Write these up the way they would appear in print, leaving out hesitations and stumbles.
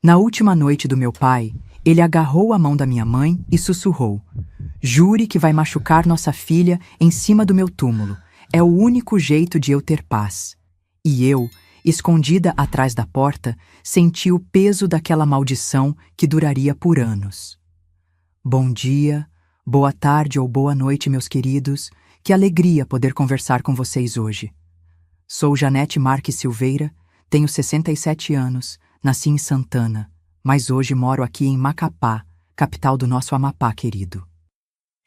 Na última noite do meu pai, ele agarrou a mão da minha mãe e sussurrou: "Jure que vai machucar nossa filha em cima do meu túmulo. É o único jeito de eu ter paz." E eu, escondida atrás da porta, senti o peso daquela maldição que duraria por anos. Bom dia, boa tarde ou boa noite, meus queridos. Que alegria poder conversar com vocês hoje. Sou Janete Marques Silveira, tenho 67 anos, nasci em Santana, mas hoje moro aqui em Macapá, capital do nosso Amapá querido.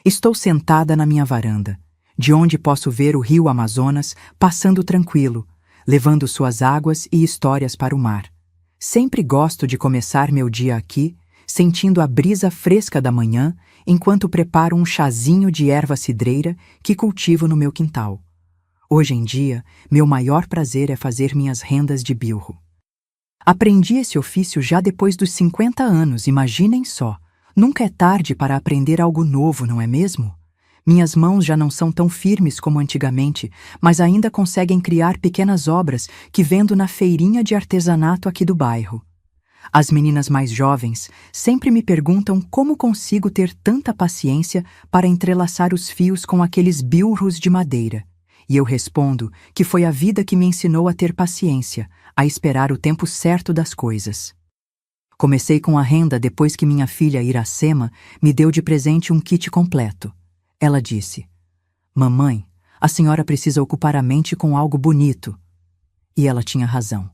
Estou sentada na minha varanda, de onde posso ver o rio Amazonas passando tranquilo, levando suas águas e histórias para o mar. Sempre gosto de começar meu dia aqui, sentindo a brisa fresca da manhã, enquanto preparo um chazinho de erva cidreira que cultivo no meu quintal. Hoje em dia, meu maior prazer é fazer minhas rendas de bilro. Aprendi esse ofício já depois dos 50 anos, imaginem só. Nunca é tarde para aprender algo novo, não é mesmo? Minhas mãos já não são tão firmes como antigamente, mas ainda conseguem criar pequenas obras que vendo na feirinha de artesanato aqui do bairro. As meninas mais jovens sempre me perguntam como consigo ter tanta paciência para entrelaçar os fios com aqueles bilros de madeira. E eu respondo que foi a vida que me ensinou a ter paciência, a esperar o tempo certo das coisas. Comecei com a renda depois que minha filha Iracema me deu de presente um kit completo. Ela disse: "Mamãe, a senhora precisa ocupar a mente com algo bonito." E ela tinha razão.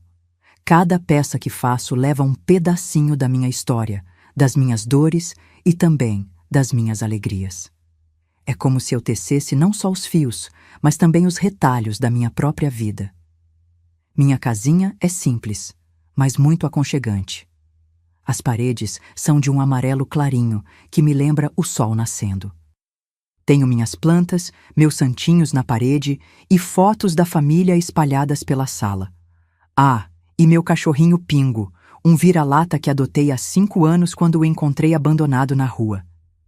Cada peça que faço leva um pedacinho da minha história, das minhas dores e também das minhas alegrias. É como se eu tecesse não só os fios, mas também os retalhos da minha própria vida. Minha casinha é simples, mas muito aconchegante. As paredes são de um amarelo clarinho que me lembra o sol nascendo. Tenho minhas plantas, meus santinhos na parede e fotos da família espalhadas pela sala. E meu cachorrinho Pingo, um vira-lata que adotei há 5 anos quando o encontrei abandonado na rua.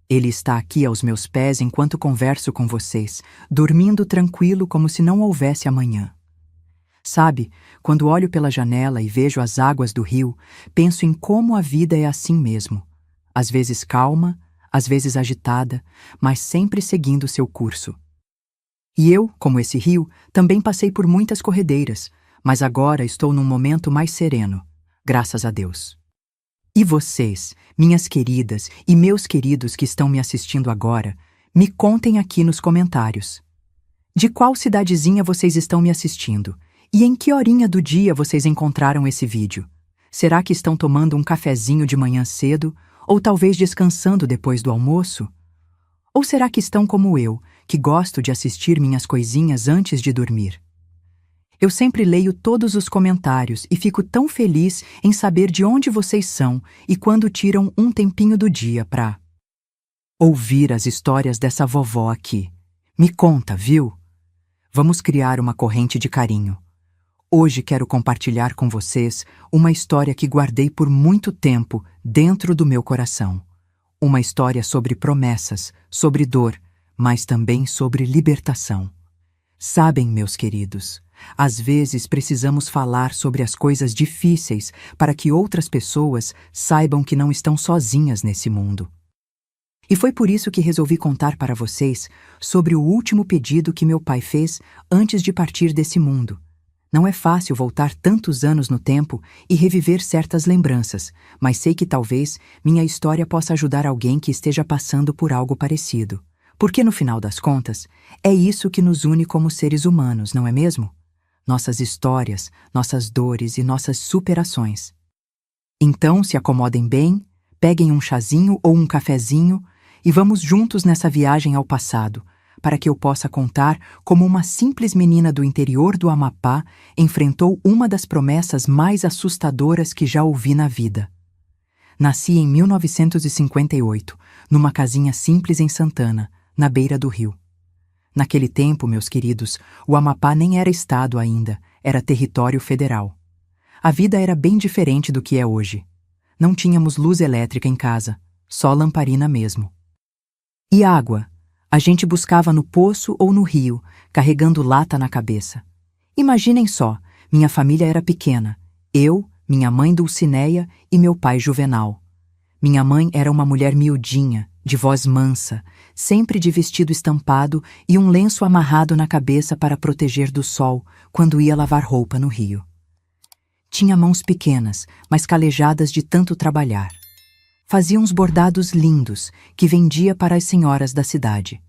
Ele está aqui aos meus pés enquanto converso com vocês, dormindo tranquilo como se não houvesse amanhã. Sabe, quando olho pela janela e vejo as águas do rio, penso em como a vida é assim mesmo. Às vezes calma, às vezes agitada, mas sempre seguindo seu curso. E eu, como esse rio, também passei por muitas corredeiras, mas agora estou num momento mais sereno, graças a Deus. E vocês, minhas queridas e meus queridos que estão me assistindo agora, me contem aqui nos comentários. De qual cidadezinha vocês estão me assistindo? E em que horinha do dia vocês encontraram esse vídeo? Será que estão tomando um cafezinho de manhã cedo? Ou talvez descansando depois do almoço? Ou será que estão como eu, que gosto de assistir minhas coisinhas antes de dormir? Eu sempre leio todos os comentários e fico tão feliz em saber de onde vocês são e quando tiram um tempinho do dia para ouvir as histórias dessa vovó aqui. Me conta, viu? Vamos criar uma corrente de carinho. Hoje quero compartilhar com vocês uma história que guardei por muito tempo dentro do meu coração. Uma história sobre promessas, sobre dor, mas também sobre libertação. Sabem, meus queridos, às vezes precisamos falar sobre as coisas difíceis para que outras pessoas saibam que não estão sozinhas nesse mundo. E foi por isso que resolvi contar para vocês sobre o último pedido que meu pai fez antes de partir desse mundo. Não é fácil voltar tantos anos no tempo e reviver certas lembranças, mas sei que talvez minha história possa ajudar alguém que esteja passando por algo parecido. Porque no final das contas, é isso que nos une como seres humanos, não é mesmo? Nossas histórias, nossas dores e nossas superações. Então, se acomodem bem, peguem um chazinho ou um cafezinho e vamos juntos nessa viagem ao passado, para que eu possa contar como uma simples menina do interior do Amapá enfrentou uma das promessas mais assustadoras que já ouvi na vida. Nasci em 1958, numa casinha simples em Santana, na beira do rio. Naquele tempo, meus queridos, o Amapá nem era estado ainda, era território federal. A vida era bem diferente do que é hoje. Não tínhamos luz elétrica em casa, só lamparina mesmo. E água? A gente buscava no poço ou no rio, carregando lata na cabeça. Imaginem só, minha família era pequena. Eu, minha mãe Dulcineia e meu pai Juvenal. Minha mãe era uma mulher miudinha, de voz mansa, sempre de vestido estampado e um lenço amarrado na cabeça para proteger do sol quando ia lavar roupa no rio. Tinha mãos pequenas, mas calejadas de tanto trabalhar. Fazia uns bordados lindos que vendia para as senhoras da cidade.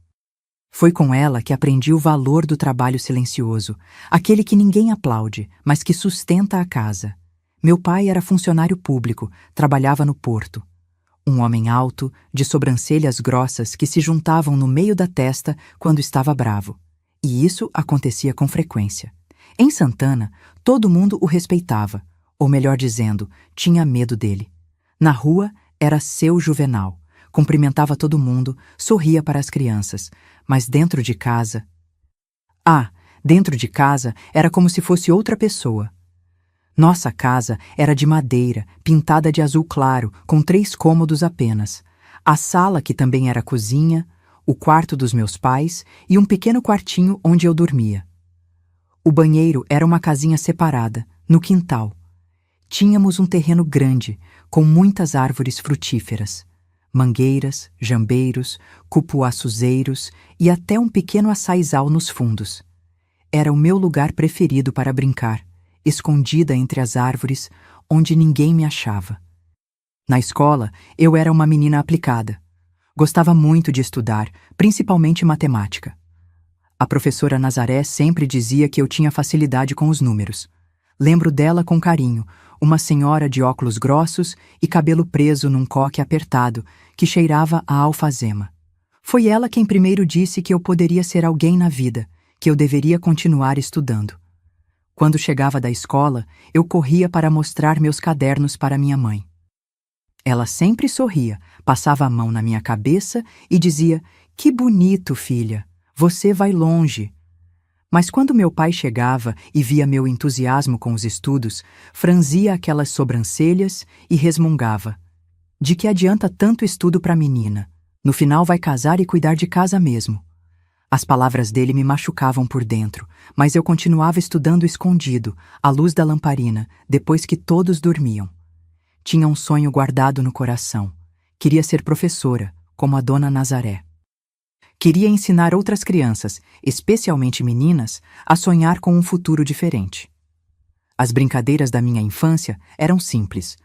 Foi com ela que aprendi o valor do trabalho silencioso, aquele que ninguém aplaude, mas que sustenta a casa. Meu pai era funcionário público, trabalhava no porto. Um homem alto, de sobrancelhas grossas que se juntavam no meio da testa quando estava bravo. E isso acontecia com frequência. Em Santana, todo mundo o respeitava, ou melhor dizendo, tinha medo dele. Na rua, era seu Juvenal. Cumprimentava todo mundo, sorria para as crianças, mas dentro de casa... dentro de casa era como se fosse outra pessoa. Nossa casa era de madeira, pintada de azul claro, com 3 cômodos apenas. A sala, que também era cozinha, o quarto dos meus pais e um pequeno quartinho onde eu dormia. O banheiro era uma casinha separada, no quintal. Tínhamos um terreno grande, com muitas árvores frutíferas. Mangueiras, jambeiros, cupuaçuzeiros e até um pequeno açaizal nos fundos. Era o meu lugar preferido para brincar, escondida entre as árvores, onde ninguém me achava. Na escola, eu era uma menina aplicada. Gostava muito de estudar, principalmente matemática. A professora Nazaré sempre dizia que eu tinha facilidade com os números. Lembro dela com carinho, uma senhora de óculos grossos e cabelo preso num coque apertado, que cheirava a alfazema. Foi ela quem primeiro disse que eu poderia ser alguém na vida, que eu deveria continuar estudando. Quando chegava da escola, eu corria para mostrar meus cadernos para minha mãe. Ela sempre sorria, passava a mão na minha cabeça e dizia: "Que bonito, filha, você vai longe." Mas quando meu pai chegava e via meu entusiasmo com os estudos, franzia aquelas sobrancelhas e resmungava: "De que adianta tanto estudo para a menina? No final vai casar e cuidar de casa mesmo." As palavras dele me machucavam por dentro, mas eu continuava estudando escondido, à luz da lamparina, depois que todos dormiam. Tinha um sonho guardado no coração. Queria ser professora, como a dona Nazaré. Queria ensinar outras crianças, especialmente meninas, a sonhar com um futuro diferente. As brincadeiras da minha infância eram simples: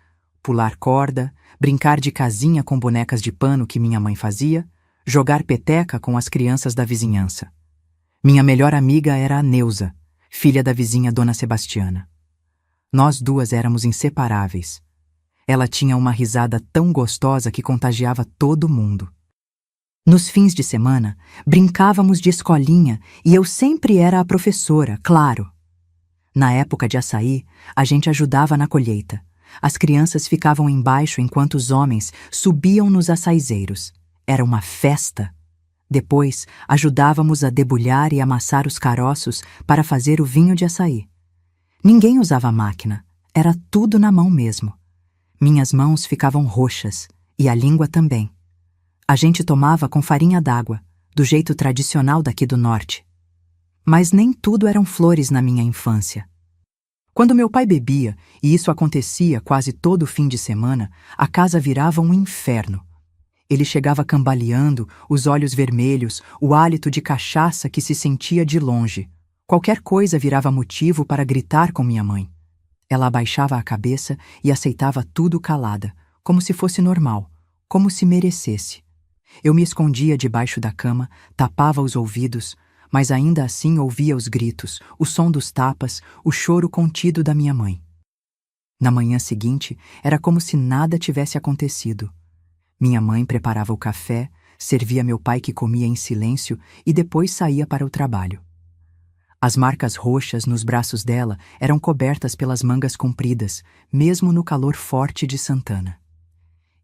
pular corda, brincar de casinha com bonecas de pano que minha mãe fazia, jogar peteca com as crianças da vizinhança. Minha melhor amiga era a Neuza, filha da vizinha Dona Sebastiana. Nós duas éramos inseparáveis. Ela tinha uma risada tão gostosa que contagiava todo mundo. Nos fins de semana, brincávamos de escolinha e eu sempre era a professora, claro. Na época de açaí, a gente ajudava na colheita. As crianças ficavam embaixo enquanto os homens subiam nos açaizeiros. Era uma festa. Depois, ajudávamos a debulhar e amassar os caroços para fazer o vinho de açaí. Ninguém usava máquina, era tudo na mão mesmo. Minhas mãos ficavam roxas e a língua também. A gente tomava com farinha d'água, do jeito tradicional daqui do norte. Mas nem tudo eram flores na minha infância. Quando meu pai bebia, e isso acontecia quase todo fim de semana, a casa virava um inferno. Ele chegava cambaleando, os olhos vermelhos, o hálito de cachaça que se sentia de longe. Qualquer coisa virava motivo para gritar com minha mãe. Ela abaixava a cabeça e aceitava tudo calada, como se fosse normal, como se merecesse. Eu me escondia debaixo da cama, tapava os ouvidos, mas ainda assim ouvia os gritos, o som dos tapas, o choro contido da minha mãe. Na manhã seguinte, era como se nada tivesse acontecido. Minha mãe preparava o café, servia meu pai que comia em silêncio e depois saía para o trabalho. As marcas roxas nos braços dela eram cobertas pelas mangas compridas, mesmo no calor forte de Santana.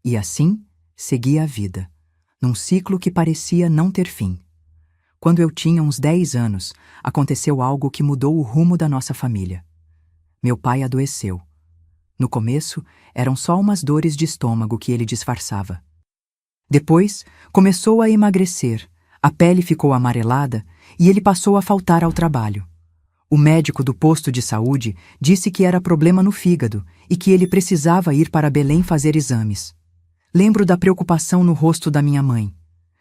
E assim, seguia a vida, num ciclo que parecia não ter fim. Quando eu tinha uns 10 anos, aconteceu algo que mudou o rumo da nossa família. Meu pai adoeceu. No começo, eram só umas dores de estômago que ele disfarçava. Depois, começou a emagrecer, a pele ficou amarelada e ele passou a faltar ao trabalho. O médico do posto de saúde disse que era problema no fígado e que ele precisava ir para Belém fazer exames. Lembro da preocupação no rosto da minha mãe,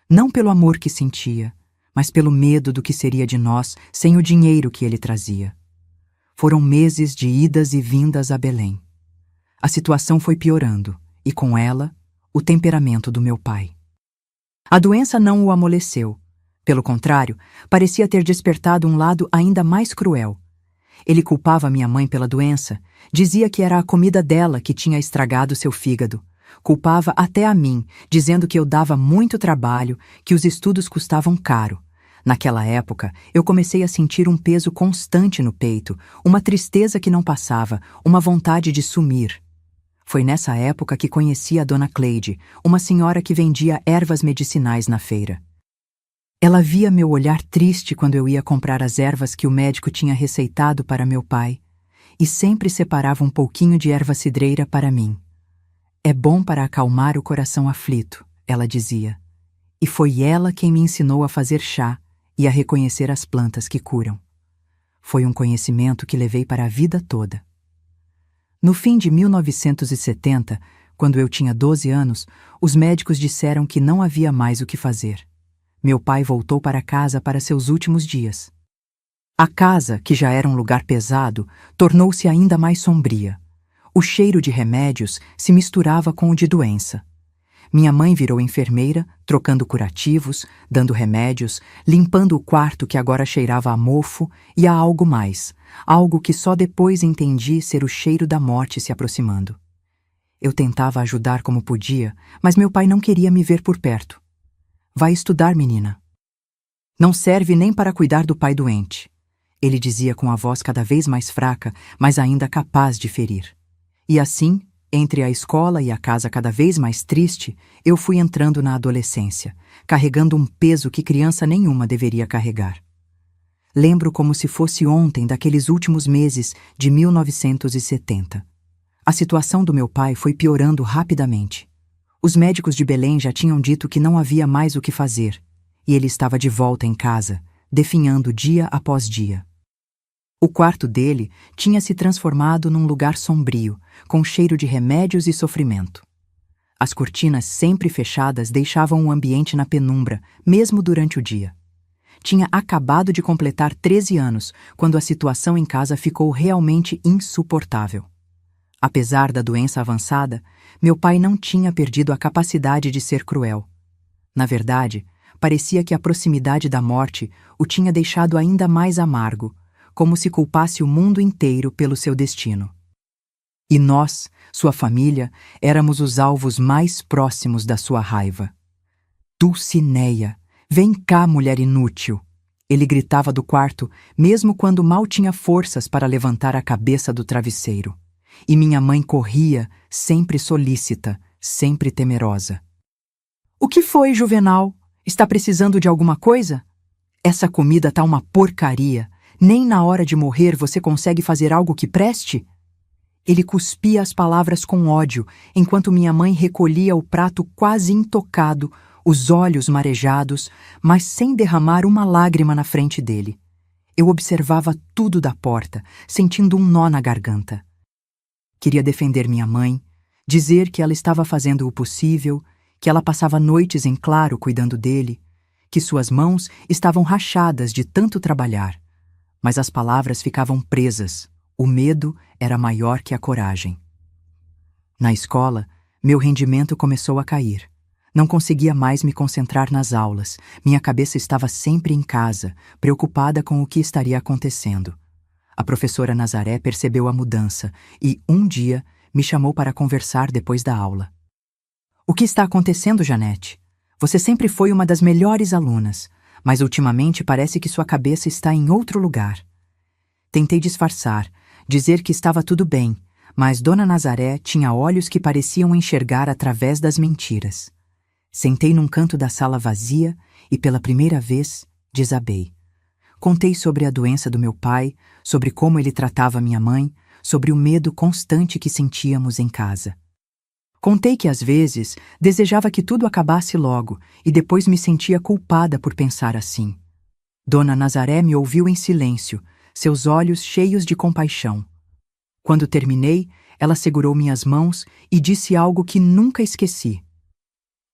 não pelo amor que sentia, mas pelo medo do que seria de nós sem o dinheiro que ele trazia. Foram meses de idas e vindas a Belém. A situação foi piorando, e com ela, o temperamento do meu pai. A doença não o amoleceu. Pelo contrário, parecia ter despertado um lado ainda mais cruel. Ele culpava minha mãe pela doença, dizia que era a comida dela que tinha estragado seu fígado. Culpava até a mim, dizendo que eu dava muito trabalho, que os estudos custavam caro. Naquela época, eu comecei a sentir um peso constante no peito, uma tristeza que não passava, uma vontade de sumir. Foi nessa época que conheci a Dona Cleide, uma senhora que vendia ervas medicinais na feira. Ela via meu olhar triste quando eu ia comprar as ervas que o médico tinha receitado para meu pai, e sempre separava um pouquinho de erva cidreira para mim. É bom para acalmar o coração aflito, ela dizia. E foi ela quem me ensinou a fazer chá e a reconhecer as plantas que curam. Foi um conhecimento que levei para a vida toda. No fim de 1970, quando eu tinha 12 anos, os médicos disseram que não havia mais o que fazer. Meu pai voltou para casa para seus últimos dias. A casa, que já era um lugar pesado, tornou-se ainda mais sombria. O cheiro de remédios se misturava com o de doença. Minha mãe virou enfermeira, trocando curativos, dando remédios, limpando o quarto que agora cheirava a mofo e a algo mais, algo que só depois entendi ser o cheiro da morte se aproximando. Eu tentava ajudar como podia, mas meu pai não queria me ver por perto. Vai estudar, menina. Não serve nem para cuidar do pai doente. Ele dizia com a voz cada vez mais fraca, mas ainda capaz de ferir. E assim, entre a escola e a casa cada vez mais triste, eu fui entrando na adolescência, carregando um peso que criança nenhuma deveria carregar. Lembro como se fosse ontem daqueles últimos meses de 1970. A situação do meu pai foi piorando rapidamente. Os médicos de Belém já tinham dito que não havia mais o que fazer, e ele estava de volta em casa, definhando dia após dia. O quarto dele tinha se transformado num lugar sombrio, com cheiro de remédios e sofrimento. As cortinas sempre fechadas deixavam o ambiente na penumbra, mesmo durante o dia. Tinha acabado de completar 13 anos, quando a situação em casa ficou realmente insuportável. Apesar da doença avançada, meu pai não tinha perdido a capacidade de ser cruel. Na verdade, parecia que a proximidade da morte o tinha deixado ainda mais amargo, como se culpasse o mundo inteiro pelo seu destino. E nós, sua família, éramos os alvos mais próximos da sua raiva. Dulcineia, vem cá, mulher inútil! Ele gritava do quarto, mesmo quando mal tinha forças para levantar a cabeça do travesseiro. E minha mãe corria, sempre solícita, sempre temerosa. O que foi, Juvenal? Está precisando de alguma coisa? Essa comida tá uma porcaria. Nem na hora de morrer você consegue fazer algo que preste? Ele cuspia as palavras com ódio, enquanto minha mãe recolhia o prato quase intocado, os olhos marejados, mas sem derramar uma lágrima na frente dele. Eu observava tudo da porta, sentindo um nó na garganta. Queria defender minha mãe, dizer que ela estava fazendo o possível, que ela passava noites em claro cuidando dele, que suas mãos estavam rachadas de tanto trabalhar. Mas as palavras ficavam presas, o medo era maior que a coragem. Na escola, meu rendimento começou a cair. Não conseguia mais me concentrar nas aulas, minha cabeça estava sempre em casa, preocupada com o que estaria acontecendo. A professora Nazaré percebeu a mudança e, um dia, me chamou para conversar depois da aula. O que está acontecendo, Janete? Você sempre foi uma das melhores alunas, mas ultimamente parece que sua cabeça está em outro lugar. Tentei disfarçar, dizer que estava tudo bem, mas Dona Nazaré tinha olhos que pareciam enxergar através das mentiras. Sentei num canto da sala vazia e, pela primeira vez, desabei. Contei sobre a doença do meu pai, sobre como ele tratava minha mãe, sobre o medo constante que sentíamos em casa. Contei que às vezes desejava que tudo acabasse logo e depois me sentia culpada por pensar assim. Dona Nazaré me ouviu em silêncio, seus olhos cheios de compaixão. Quando terminei, ela segurou minhas mãos e disse algo que nunca esqueci.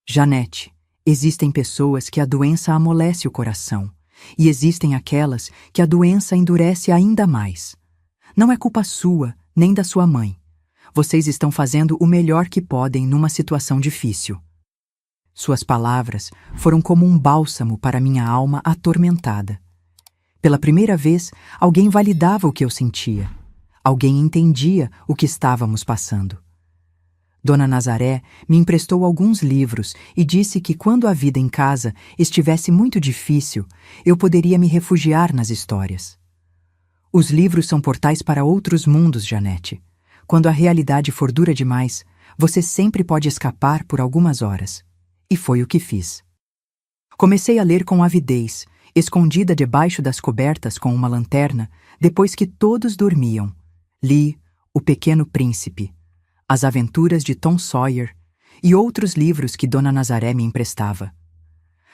Janete, existem pessoas que a doença amolece o coração, e existem aquelas que a doença endurece ainda mais. Não é culpa sua, nem da sua mãe. Vocês estão fazendo o melhor que podem numa situação difícil. Suas palavras foram como um bálsamo para minha alma atormentada. Pela primeira vez, alguém validava o que eu sentia. Alguém entendia o que estávamos passando. Dona Nazaré me emprestou alguns livros e disse que quando a vida em casa estivesse muito difícil, eu poderia me refugiar nas histórias. Os livros são portais para outros mundos, Janete. Quando a realidade for dura demais, você sempre pode escapar por algumas horas. E foi o que fiz. Comecei a ler com avidez, escondida debaixo das cobertas com uma lanterna, depois que todos dormiam. Li O Pequeno Príncipe, As Aventuras de Tom Sawyer e outros livros que Dona Nazaré me emprestava.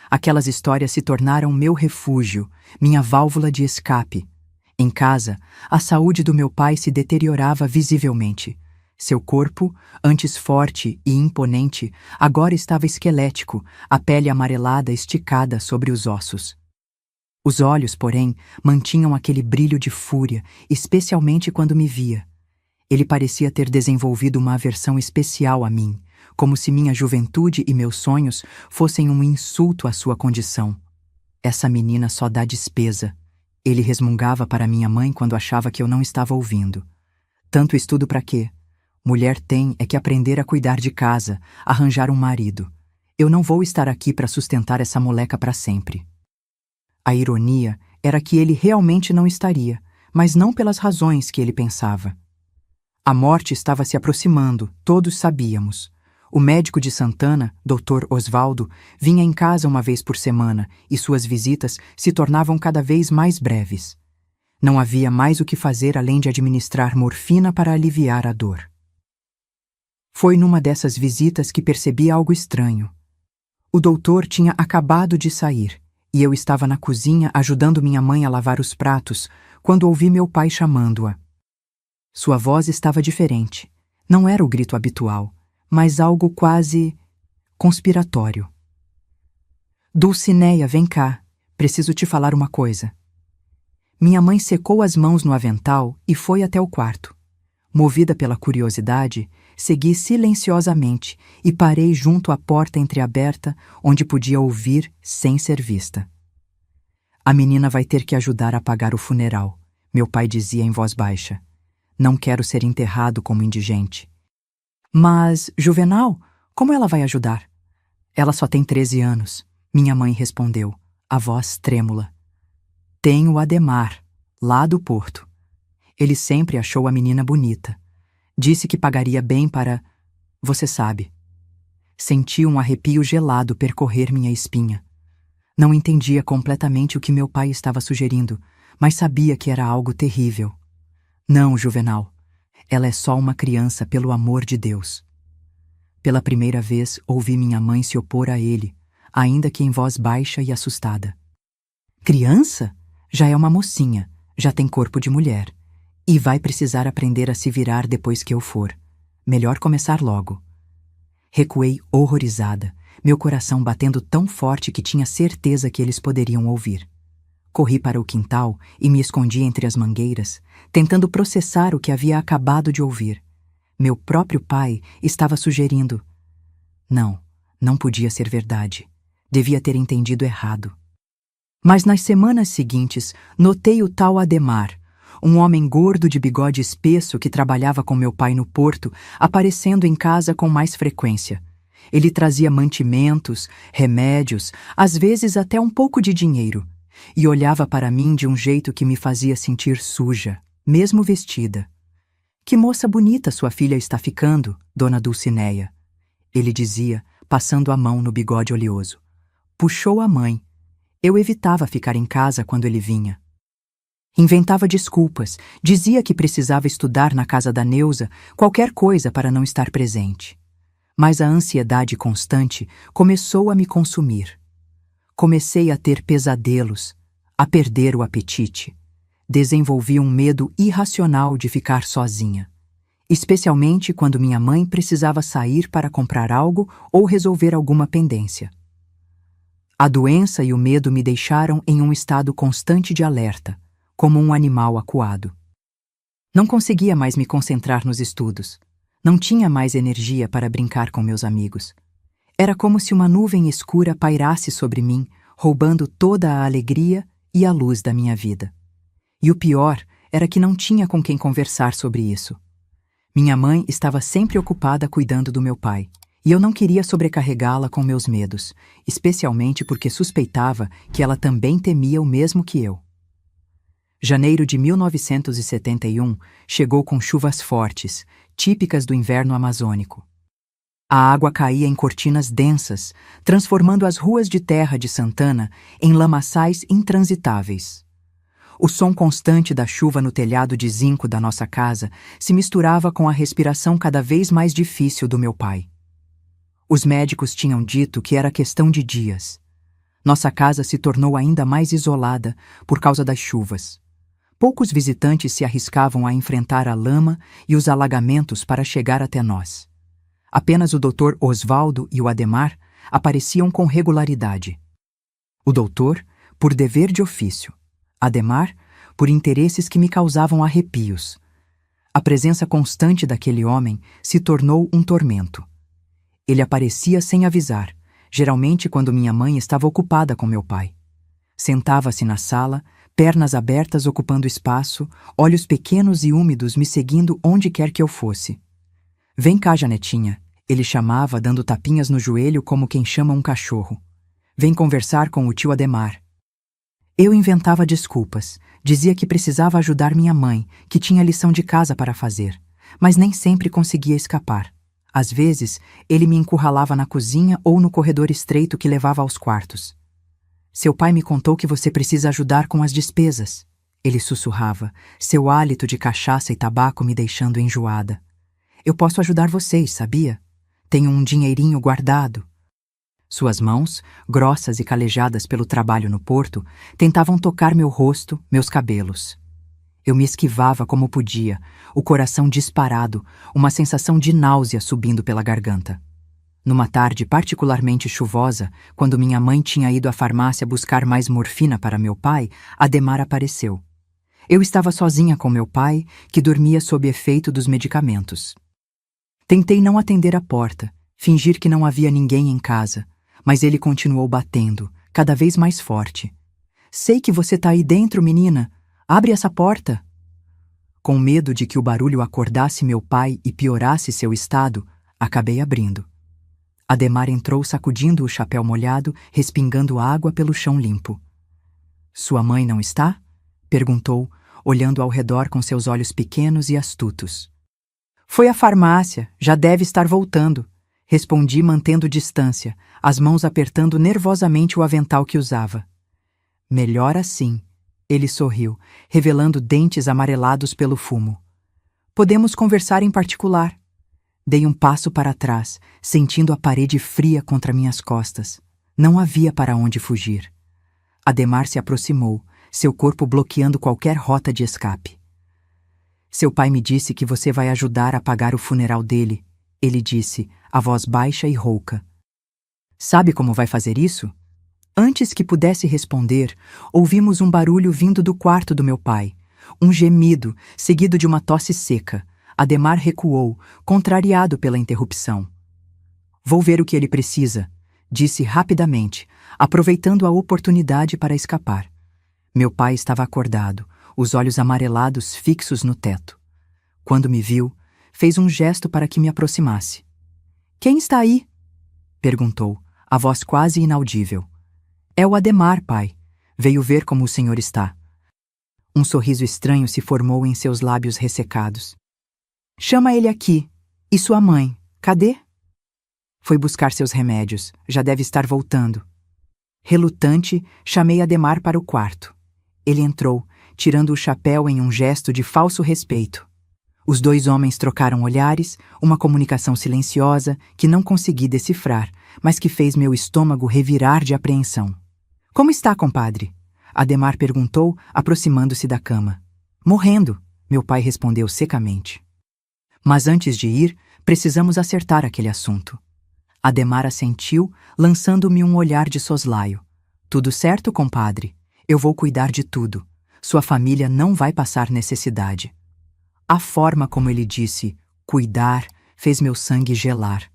Aquelas histórias se tornaram meu refúgio, minha válvula de escape. Em casa, a saúde do meu pai se deteriorava visivelmente. Seu corpo, antes forte e imponente, agora estava esquelético, a pele amarelada esticada sobre os ossos. Os olhos, porém, mantinham aquele brilho de fúria, especialmente quando me via. Ele parecia ter desenvolvido uma aversão especial a mim, como se minha juventude e meus sonhos fossem um insulto à sua condição. Essa menina só dá despesa. Ele resmungava para minha mãe quando achava que eu não estava ouvindo. Tanto estudo para quê? Mulher tem é que aprender a cuidar de casa, arranjar um marido. Eu não vou estar aqui para sustentar essa moleca para sempre. A ironia era que ele realmente não estaria, mas não pelas razões que ele pensava. A morte estava se aproximando, todos sabíamos. O médico de Santana, Dr. Osvaldo, vinha em casa uma vez por semana e suas visitas se tornavam cada vez mais breves. Não havia mais o que fazer além de administrar morfina para aliviar a dor. Foi numa dessas visitas que percebi algo estranho. O doutor tinha acabado de sair e eu estava na cozinha ajudando minha mãe a lavar os pratos quando ouvi meu pai chamando-a. Sua voz estava diferente. Não era o grito habitual, mas algo quase conspiratório. Dulcineia, vem cá. Preciso te falar uma coisa. Minha mãe secou as mãos no avental e foi até o quarto. Movida pela curiosidade, segui silenciosamente e parei junto à porta entreaberta, onde podia ouvir sem ser vista. A menina vai ter que ajudar a pagar o funeral, meu pai dizia em voz baixa. Não quero ser enterrado como indigente. Mas, Juvenal, como ela vai ajudar? Ela só tem 13 anos, minha mãe respondeu, a voz trêmula. Tem o Ademar, lá do Porto. Ele sempre achou a menina bonita. Disse que pagaria bem para... Você sabe. Senti um arrepio gelado percorrer minha espinha. Não entendia completamente o que meu pai estava sugerindo, mas sabia que era algo terrível. Não, Juvenal. Ela é só uma criança, pelo amor de Deus. Pela primeira vez, ouvi minha mãe se opor a ele, ainda que em voz baixa e assustada. Criança? Já é uma mocinha, já tem corpo de mulher. E vai precisar aprender a se virar depois que eu for. Melhor começar logo. Recuei horrorizada, meu coração batendo tão forte que tinha certeza que eles poderiam ouvir. Corri para o quintal e me escondi entre as mangueiras, tentando processar o que havia acabado de ouvir. Meu próprio pai estava sugerindo. Não podia ser verdade. Devia ter entendido errado. Mas nas semanas seguintes, notei o tal Ademar, um homem gordo de bigode espesso que trabalhava com meu pai no porto, aparecendo em casa com mais frequência. Ele trazia mantimentos, remédios, às vezes até um pouco de dinheiro, e olhava para mim de um jeito que me fazia sentir suja, mesmo vestida. Que moça bonita sua filha está ficando, dona Dulcineia, ele dizia, passando a mão no bigode oleoso. Puxou a mãe. Eu evitava ficar em casa quando ele vinha. Inventava desculpas, dizia que precisava estudar na casa da Neuza, qualquer coisa para não estar presente. Mas a ansiedade constante começou a me consumir. Comecei a ter pesadelos, a perder o apetite. Desenvolvi um medo irracional de ficar sozinha, especialmente quando minha mãe precisava sair para comprar algo ou resolver alguma pendência. A doença e o medo me deixaram em um estado constante de alerta, como um animal acuado. Não conseguia mais me concentrar nos estudos. Não tinha mais energia para brincar com meus amigos. Era como se uma nuvem escura pairasse sobre mim, roubando toda a alegria e a luz da minha vida. E o pior era que não tinha com quem conversar sobre isso. Minha mãe estava sempre ocupada cuidando do meu pai, e eu não queria sobrecarregá-la com meus medos, especialmente porque suspeitava que ela também temia o mesmo que eu. Janeiro de 1971 chegou com chuvas fortes, típicas do inverno amazônico. A água caía em cortinas densas, transformando as ruas de terra de Santana em lamaçais intransitáveis. O som constante da chuva no telhado de zinco da nossa casa se misturava com a respiração cada vez mais difícil do meu pai. Os médicos tinham dito que era questão de dias. Nossa casa se tornou ainda mais isolada por causa das chuvas. Poucos visitantes se arriscavam a enfrentar a lama e os alagamentos para chegar até nós. Apenas o Dr. Osvaldo e o Ademar apareciam com regularidade. O doutor, por dever de ofício. Ademar, por interesses que me causavam arrepios. A presença constante daquele homem se tornou um tormento. Ele aparecia sem avisar, geralmente quando minha mãe estava ocupada com meu pai. Sentava-se na sala, pernas abertas ocupando espaço, olhos pequenos e úmidos me seguindo onde quer que eu fosse. "Vem cá, Janetinha", ele chamava, dando tapinhas no joelho como quem chama um cachorro. "Vem conversar com o tio Ademar." Eu inventava desculpas, dizia que precisava ajudar minha mãe, que tinha lição de casa para fazer, mas nem sempre conseguia escapar. Às vezes, ele me encurralava na cozinha ou no corredor estreito que levava aos quartos. "Seu pai me contou que você precisa ajudar com as despesas", ele sussurrava, seu hálito de cachaça e tabaco me deixando enjoada. "Eu posso ajudar vocês, sabia? Tenho um dinheirinho guardado." Suas mãos, grossas e calejadas pelo trabalho no porto, tentavam tocar meu rosto, meus cabelos. Eu me esquivava como podia, o coração disparado, uma sensação de náusea subindo pela garganta. Numa tarde particularmente chuvosa, quando minha mãe tinha ido à farmácia buscar mais morfina para meu pai, Ademar apareceu. Eu estava sozinha com meu pai, que dormia sob efeito dos medicamentos. Tentei não atender a porta, fingir que não havia ninguém em casa, mas ele continuou batendo, cada vez mais forte. "Sei que você tá aí dentro, menina. Abre essa porta." Com medo de que o barulho acordasse meu pai e piorasse seu estado, acabei abrindo. Ademar entrou sacudindo o chapéu molhado, respingando água pelo chão limpo. "Sua mãe não está?" perguntou, olhando ao redor com seus olhos pequenos e astutos. "Foi à farmácia, já deve estar voltando", respondi mantendo distância, as mãos apertando nervosamente o avental que usava. "Melhor assim", ele sorriu, revelando dentes amarelados pelo fumo. "Podemos conversar em particular." Dei um passo para trás, sentindo a parede fria contra minhas costas. Não havia para onde fugir. Ademar se aproximou, seu corpo bloqueando qualquer rota de escape. "Seu pai me disse que você vai ajudar a pagar o funeral dele", ele disse, a voz baixa e rouca. "Sabe como vai fazer isso?" Antes que pudesse responder, ouvimos um barulho vindo do quarto do meu pai. Um gemido, seguido de uma tosse seca. Ademar recuou, contrariado pela interrupção. "Vou ver o que ele precisa", disse rapidamente, aproveitando a oportunidade para escapar. Meu pai estava acordado, os olhos amarelados fixos no teto. Quando me viu, fez um gesto para que me aproximasse. "Quem está aí?" perguntou, a voz quase inaudível. "É o Ademar, pai. Veio ver como o senhor está." Um sorriso estranho se formou em seus lábios ressecados. "Chama ele aqui. E sua mãe? Cadê?" "Foi buscar seus remédios. Já deve estar voltando." Relutante, chamei Ademar para o quarto. Ele entrou, tirando o chapéu em um gesto de falso respeito. Os dois homens trocaram olhares, uma comunicação silenciosa que não consegui decifrar, mas que fez meu estômago revirar de apreensão. "Como está, compadre? Ademar perguntou, aproximando-se da cama. Morrendo, meu pai respondeu secamente. Mas antes de ir, precisamos acertar aquele assunto. Ademar assentiu, lançando-me um olhar de soslaio. Tudo certo, compadre? Eu vou cuidar de tudo. Sua família não vai passar necessidade. A forma como ele disse, cuidar, fez meu sangue gelar.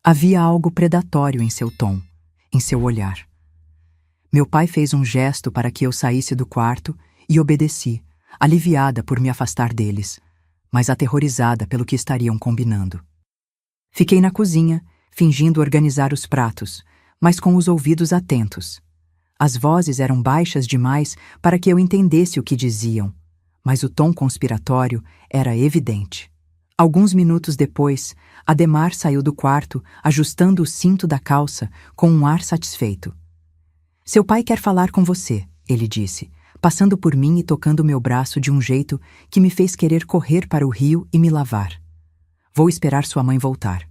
Havia algo predatório em seu tom, em seu olhar. Meu pai fez um gesto para que eu saísse do quarto e obedeci, aliviada por me afastar deles, mas aterrorizada pelo que estariam combinando. Fiquei na cozinha, fingindo organizar os pratos, mas com os ouvidos atentos. As vozes eram baixas demais para que eu entendesse o que diziam, mas o tom conspiratório era evidente. Alguns minutos depois, Ademar saiu do quarto, ajustando o cinto da calça com um ar satisfeito. Seu pai quer falar com você, ele disse, passando por mim e tocando meu braço de um jeito que me fez querer correr para o rio e me lavar. Vou esperar sua mãe voltar.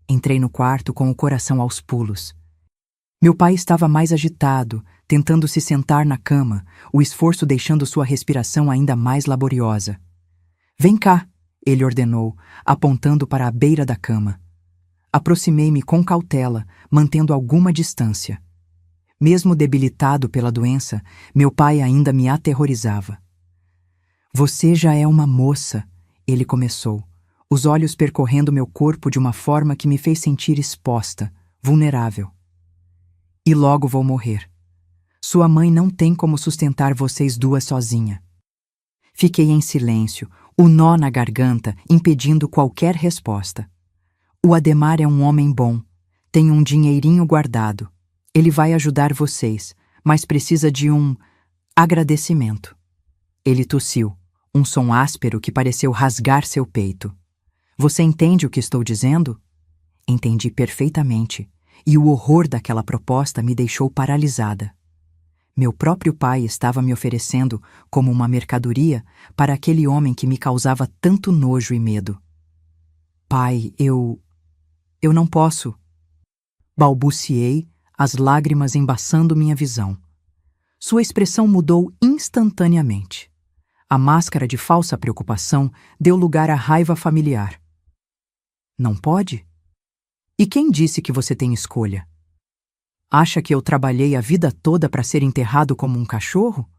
Entrei no quarto com o coração aos pulos. Meu pai estava mais agitado, tentando se sentar na cama, o esforço deixando sua respiração ainda mais laboriosa. Vem cá, ele ordenou, apontando para a beira da cama. Aproximei-me com cautela, mantendo alguma distância. Mesmo debilitado pela doença, meu pai ainda me aterrorizava. Você já é uma moça, ele começou, os olhos percorrendo meu corpo de uma forma que me fez sentir exposta, vulnerável. E logo vou morrer. Sua mãe não tem como sustentar vocês duas sozinha. Fiquei em silêncio, o nó na garganta impedindo qualquer resposta. O Ademar é um homem bom, tem um dinheirinho guardado. Ele vai ajudar vocês, mas precisa de um agradecimento. Ele tossiu, um som áspero que pareceu rasgar seu peito. Você entende o que estou dizendo? Entendi perfeitamente, e o horror daquela proposta me deixou paralisada. Meu próprio pai estava me oferecendo como uma mercadoria para aquele homem que me causava tanto nojo e medo. Pai, eu não posso. Balbuciei, as lágrimas embaçando minha visão. Sua expressão mudou instantaneamente. A máscara de falsa preocupação deu lugar à raiva familiar. Não pode? E quem disse que você tem escolha? Acha que eu trabalhei a vida toda para ser enterrado como um cachorro?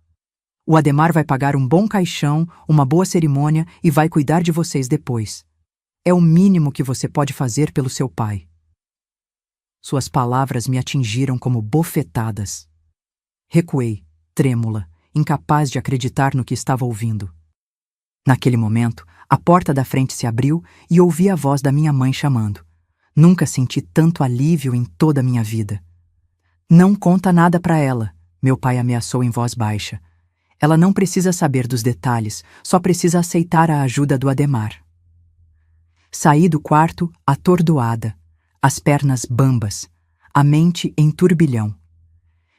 O Ademar vai pagar um bom caixão, uma boa cerimônia e vai cuidar de vocês depois. É o mínimo que você pode fazer pelo seu pai. Suas palavras me atingiram como bofetadas. Recuei, trêmula, incapaz de acreditar no que estava ouvindo. Naquele momento, a porta da frente se abriu e ouvi a voz da minha mãe chamando. Nunca senti tanto alívio em toda a minha vida. Não conta nada para ela, meu pai ameaçou em voz baixa. Ela não precisa saber dos detalhes, só precisa aceitar a ajuda do Ademar. Saí do quarto atordoada, as pernas bambas, a mente em turbilhão.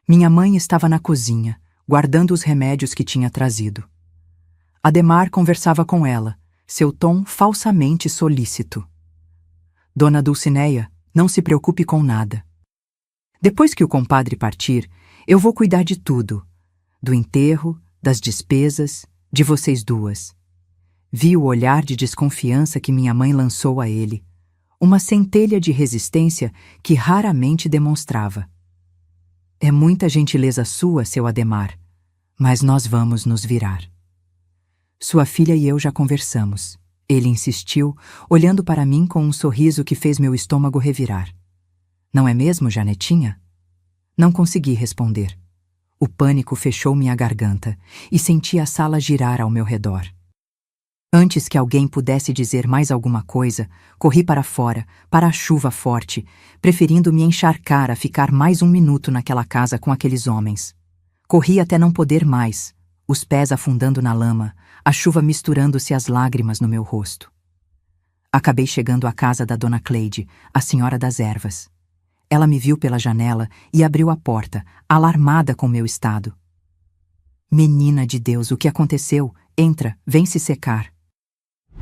Minha mãe estava na cozinha, guardando os remédios que tinha trazido. Ademar conversava com ela, seu tom falsamente solícito. Dona Dulcineia, não se preocupe com nada. Depois que o compadre partir, eu vou cuidar de tudo. Do enterro, das despesas, de vocês duas. Vi o olhar de desconfiança que minha mãe lançou a ele. Uma centelha de resistência que raramente demonstrava. É muita gentileza sua, seu Ademar, mas nós vamos nos virar. Sua filha e eu já conversamos. Ele insistiu, olhando para mim com um sorriso que fez meu estômago revirar. Não é mesmo, Janetinha? Não consegui responder. O pânico fechou minha garganta e senti a sala girar ao meu redor. Antes que alguém pudesse dizer mais alguma coisa, corri para fora, para a chuva forte, preferindo me encharcar a ficar mais um minuto naquela casa com aqueles homens. Corri até não poder mais, os pés afundando na lama, a chuva misturando-se às lágrimas no meu rosto. Acabei chegando à casa da Dona Cleide, a senhora das ervas. Ela me viu pela janela e abriu a porta, alarmada com meu estado. Menina de Deus, o que aconteceu? Entra, vem se secar.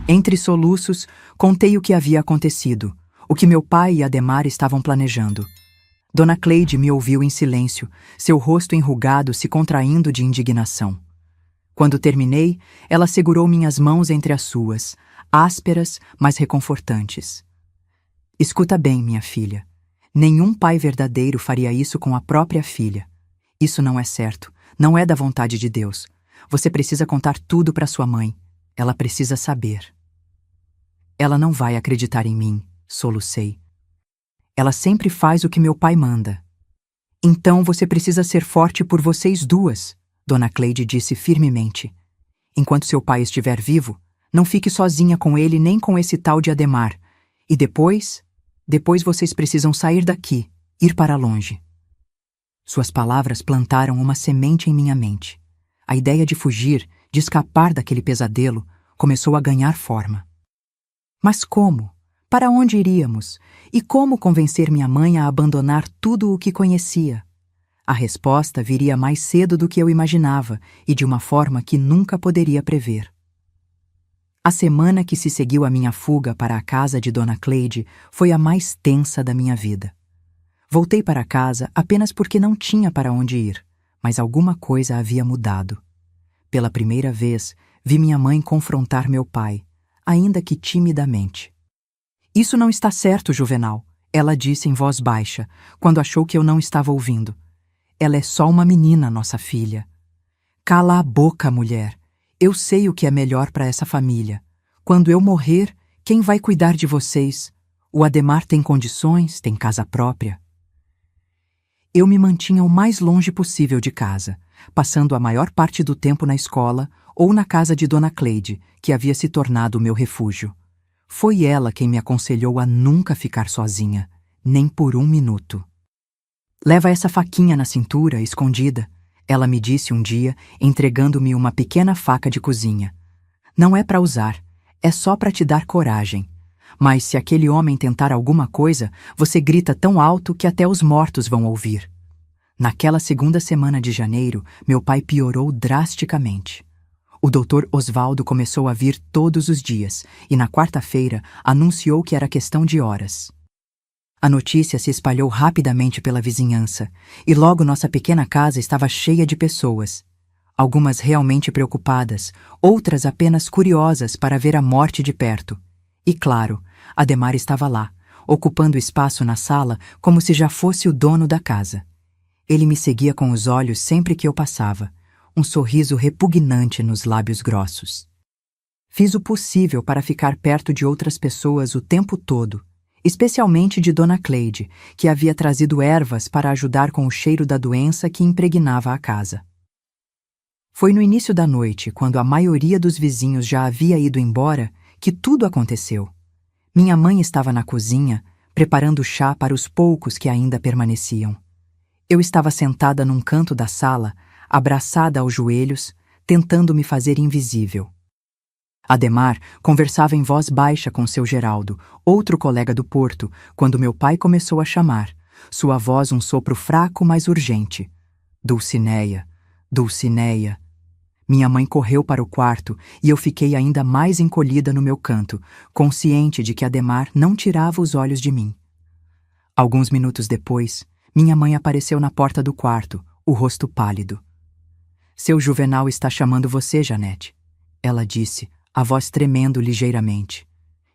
Entre soluços, contei o que havia acontecido, o que meu pai e Ademar estavam planejando. Dona Cleide me ouviu em silêncio, seu rosto enrugado se contraindo de indignação. Quando terminei, ela segurou minhas mãos entre as suas, ásperas, mas reconfortantes. Escuta bem, minha filha. Nenhum pai verdadeiro faria isso com a própria filha. Isso não é certo, não é da vontade de Deus. Você precisa contar tudo para sua mãe. Ela precisa saber. Ela não vai acreditar em mim, solucei. Ela sempre faz o que meu pai manda. Então você precisa ser forte por vocês duas, Dona Cleide disse firmemente. Enquanto seu pai estiver vivo, não fique sozinha com ele nem com esse tal de Ademar. E depois vocês precisam sair daqui, ir para longe. Suas palavras plantaram uma semente em minha mente. A ideia de fugir, de escapar daquele pesadelo, começou a ganhar forma. Mas como? Para onde iríamos? E como convencer minha mãe a abandonar tudo o que conhecia? A resposta viria mais cedo do que eu imaginava e de uma forma que nunca poderia prever. A semana que se seguiu à minha fuga para a casa de Dona Cleide foi a mais tensa da minha vida. Voltei para casa apenas porque não tinha para onde ir, mas alguma coisa havia mudado. Pela primeira vez, vi minha mãe confrontar meu pai, ainda que timidamente. Isso não está certo, Juvenal, ela disse em voz baixa, quando achou que eu não estava ouvindo. Ela é só uma menina, nossa filha. Cala a boca, mulher. Eu sei o que é melhor para essa família. Quando eu morrer, quem vai cuidar de vocês? O Ademar tem condições, tem casa própria. Eu me mantinha o mais longe possível de casa, passando a maior parte do tempo na escola ou na casa de Dona Cleide, que havia se tornado o meu refúgio. Foi ela quem me aconselhou a nunca ficar sozinha, nem por um minuto. Leva essa faquinha na cintura, escondida, ela me disse um dia, entregando-me uma pequena faca de cozinha. Não é para usar, é só para te dar coragem. Mas se aquele homem tentar alguma coisa, você grita tão alto que até os mortos vão ouvir. Naquela segunda semana de janeiro, meu pai piorou drasticamente. O Dr. Osvaldo começou a vir todos os dias e na quarta-feira anunciou que era questão de horas. A notícia se espalhou rapidamente pela vizinhança e logo nossa pequena casa estava cheia de pessoas. Algumas realmente preocupadas, outras apenas curiosas para ver a morte de perto. E claro, Ademar estava lá, ocupando espaço na sala como se já fosse o dono da casa. Ele me seguia com os olhos sempre que eu passava, um sorriso repugnante nos lábios grossos. Fiz o possível para ficar perto de outras pessoas o tempo todo, especialmente de Dona Cleide, que havia trazido ervas para ajudar com o cheiro da doença que impregnava a casa. Foi no início da noite, quando a maioria dos vizinhos já havia ido embora, que tudo aconteceu. Minha mãe estava na cozinha, preparando chá para os poucos que ainda permaneciam. Eu estava sentada num canto da sala, abraçada aos joelhos, tentando me fazer invisível. Ademar conversava em voz baixa com seu Geraldo, outro colega do porto, quando meu pai começou a chamar, sua voz um sopro fraco, mas urgente. Dulcineia, Dulcineia. Minha mãe correu para o quarto e eu fiquei ainda mais encolhida no meu canto, consciente de que Ademar não tirava os olhos de mim. Alguns minutos depois, minha mãe apareceu na porta do quarto, o rosto pálido. Seu Juvenal está chamando você, Janete, ela disse, a voz tremendo ligeiramente.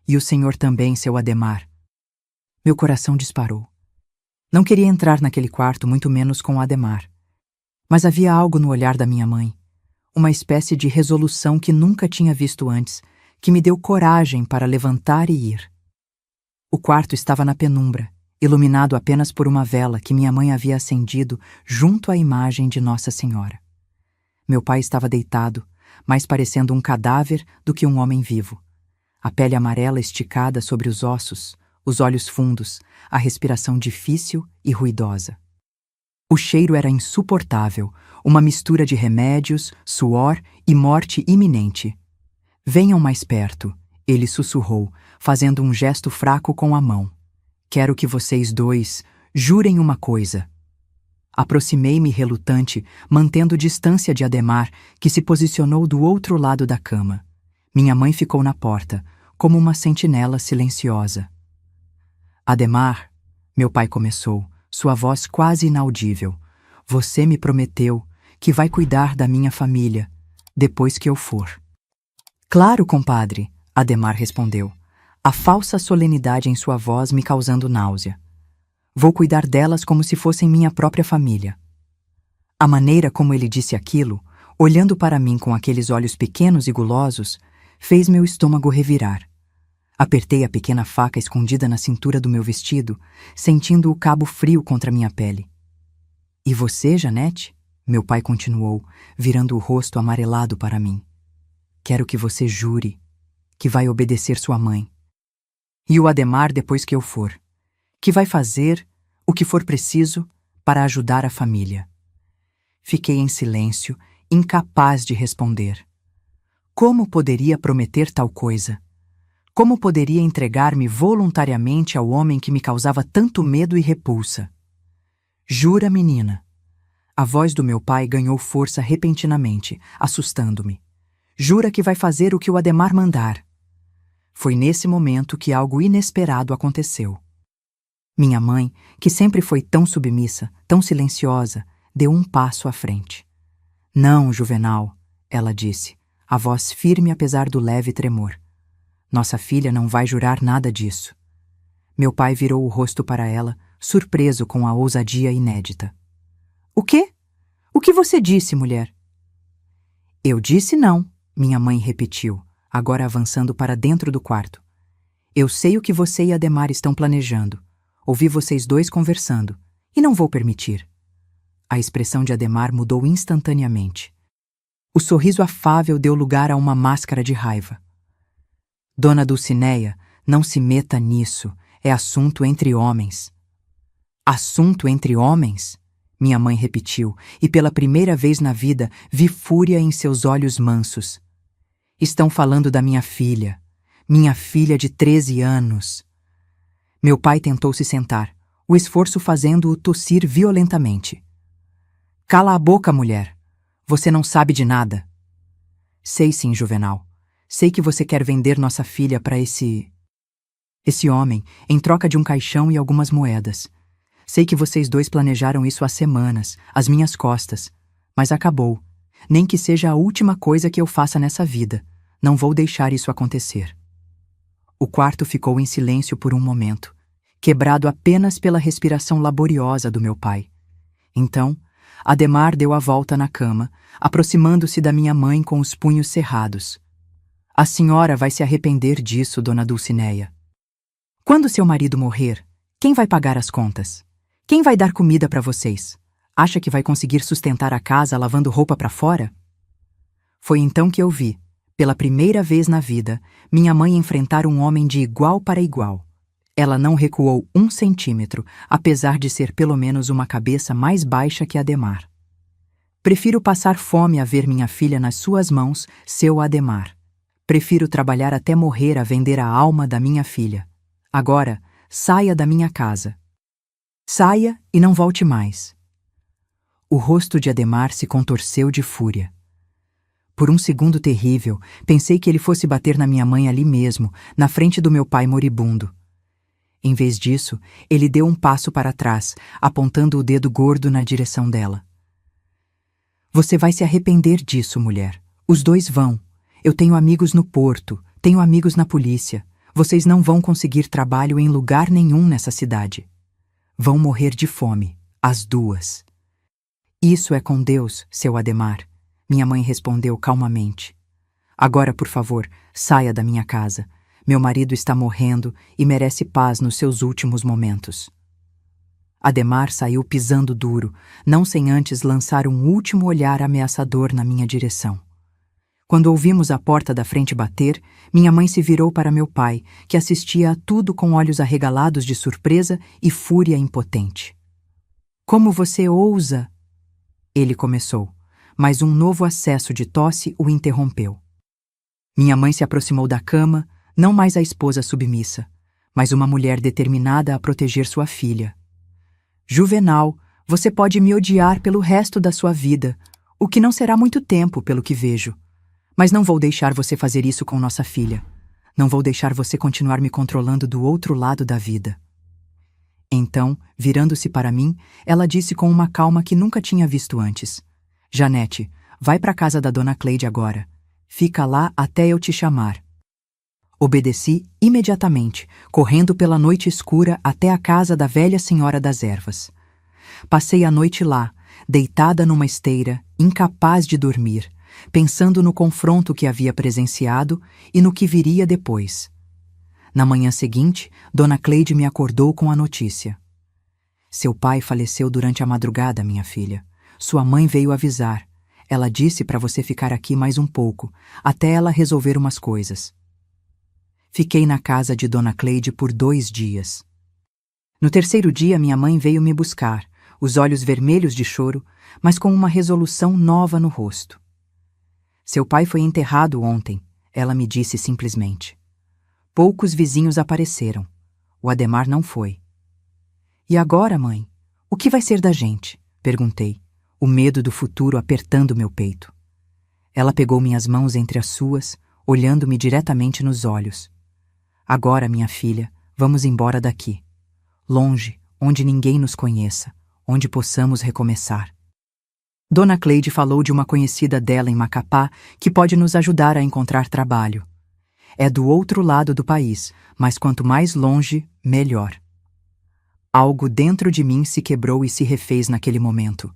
E o senhor também, seu Ademar. Meu coração disparou. Não queria entrar naquele quarto, muito menos com o Ademar. Mas havia algo no olhar da minha mãe, uma espécie de resolução que nunca tinha visto antes, que me deu coragem para levantar e ir. O quarto estava na penumbra, iluminado apenas por uma vela que minha mãe havia acendido junto à imagem de Nossa Senhora. Meu pai estava deitado, mais parecendo um cadáver do que um homem vivo. A pele amarela esticada sobre os ossos, os olhos fundos, a respiração difícil e ruidosa. O cheiro era insuportável, uma mistura de remédios, suor e morte iminente. Venham mais perto, ele sussurrou, fazendo um gesto fraco com a mão. Quero que vocês dois jurem uma coisa. Aproximei-me relutante, mantendo distância de Ademar, que se posicionou do outro lado da cama. Minha mãe ficou na porta, como uma sentinela silenciosa. Ademar, meu pai começou, sua voz quase inaudível. Você me prometeu que vai cuidar da minha família depois que eu for. Claro, compadre, Ademar respondeu, a falsa solenidade em sua voz me causando náusea. Vou cuidar delas como se fossem minha própria família. A maneira como ele disse aquilo, olhando para mim com aqueles olhos pequenos e gulosos, fez meu estômago revirar. Apertei a pequena faca escondida na cintura do meu vestido, sentindo o cabo frio contra minha pele. E você, Janete? Meu pai continuou, virando o rosto amarelado para mim. Quero que você jure que vai obedecer sua mãe. E o Ademar depois que eu for, que vai fazer o que for preciso para ajudar a família. Fiquei em silêncio, incapaz de responder. Como poderia prometer tal coisa? Como poderia entregar-me voluntariamente ao homem que me causava tanto medo e repulsa? Jura, menina? A voz do meu pai ganhou força repentinamente, assustando-me. Jura que vai fazer o que o Ademar mandar? Foi nesse momento que algo inesperado aconteceu. Minha mãe, que sempre foi tão submissa, tão silenciosa, deu um passo à frente. Não, Juvenal, ela disse, a voz firme apesar do leve tremor. Nossa filha não vai jurar nada disso. Meu pai virou o rosto para ela, surpreso com a ousadia inédita. O quê? O que você disse, mulher? Eu disse não, minha mãe repetiu, agora avançando para dentro do quarto. Eu sei o que você e Ademar estão planejando. Ouvi vocês dois conversando, e não vou permitir. A expressão de Ademar mudou instantaneamente. O sorriso afável deu lugar a uma máscara de raiva. Dona Dulcineia, não se meta nisso, é assunto entre homens. Assunto entre homens? Minha mãe repetiu, e pela primeira vez na vida vi fúria em seus olhos mansos. Estão falando da minha filha de 13 anos. Meu pai tentou se sentar, o esforço fazendo-o tossir violentamente. Cala a boca, mulher. Você não sabe de nada. Sei sim, Juvenal. Sei que você quer vender nossa filha para esse homem, em troca de um caixão e algumas moedas. Sei que vocês dois planejaram isso há semanas, às minhas costas. Mas acabou. Nem que seja a última coisa que eu faça nessa vida. Não vou deixar isso acontecer. O quarto ficou em silêncio por um momento, quebrado apenas pela respiração laboriosa do meu pai. Então, Ademar deu a volta na cama, aproximando-se da minha mãe com os punhos cerrados. A senhora vai se arrepender disso, dona Dulcineia. Quando seu marido morrer, quem vai pagar as contas? Quem vai dar comida para vocês? Acha que vai conseguir sustentar a casa lavando roupa para fora? Foi então que eu vi, pela primeira vez na vida, minha mãe enfrentar um homem de igual para igual. Ela não recuou 1 centímetro, apesar de ser pelo menos uma cabeça mais baixa que Ademar. Prefiro passar fome a ver minha filha nas suas mãos, seu Ademar. Prefiro trabalhar até morrer a vender a alma da minha filha. Agora, saia da minha casa. Saia e não volte mais. O rosto de Ademar se contorceu de fúria. Por um segundo terrível, pensei que ele fosse bater na minha mãe ali mesmo, na frente do meu pai moribundo. Em vez disso, ele deu um passo para trás, apontando o dedo gordo na direção dela. Você vai se arrepender disso, mulher. Os dois vão. Eu tenho amigos no porto, tenho amigos na polícia. Vocês não vão conseguir trabalho em lugar nenhum nessa cidade. Vão morrer de fome, as duas. Isso é com Deus, seu Ademar, minha mãe respondeu calmamente. Agora, por favor, saia da minha casa. Meu marido está morrendo e merece paz nos seus últimos momentos. Ademar saiu pisando duro, não sem antes lançar um último olhar ameaçador na minha direção. Quando ouvimos a porta da frente bater, minha mãe se virou para meu pai, que assistia a tudo com olhos arregalados de surpresa e fúria impotente. Como você ousa? Ele começou, mas um novo acesso de tosse o interrompeu. Minha mãe se aproximou da cama, não mais a esposa submissa, mas uma mulher determinada a proteger sua filha. Juvenal, você pode me odiar pelo resto da sua vida, o que não será muito tempo, pelo que vejo. Mas não vou deixar você fazer isso com nossa filha. Não vou deixar você continuar me controlando do outro lado da vida. Então, virando-se para mim, ela disse com uma calma que nunca tinha visto antes: Janete, vai para a casa da Dona Cleide agora. Fica lá até eu te chamar. Obedeci imediatamente, correndo pela noite escura até a casa da velha senhora das ervas. Passei a noite lá, deitada numa esteira, incapaz de dormir, pensando no confronto que havia presenciado e no que viria depois. Na manhã seguinte, Dona Cleide me acordou com a notícia. Seu pai faleceu durante a madrugada, minha filha. Sua mãe veio avisar. Ela disse para você ficar aqui mais um pouco, até ela resolver umas coisas. Fiquei na casa de Dona Cleide por 2 dias. No terceiro dia, minha mãe veio me buscar, os olhos vermelhos de choro, mas com uma resolução nova no rosto. Seu pai foi enterrado ontem, ela me disse simplesmente. Poucos vizinhos apareceram. O Ademar não foi. E agora, mãe? O que vai ser da gente? Perguntei, o medo do futuro apertando meu peito. Ela pegou minhas mãos entre as suas, olhando-me diretamente nos olhos. Agora, minha filha, vamos embora daqui. Longe, onde ninguém nos conheça, onde possamos recomeçar. Dona Cleide falou de uma conhecida dela em Macapá que pode nos ajudar a encontrar trabalho. É do outro lado do país, mas quanto mais longe, melhor. Algo dentro de mim se quebrou e se refez naquele momento.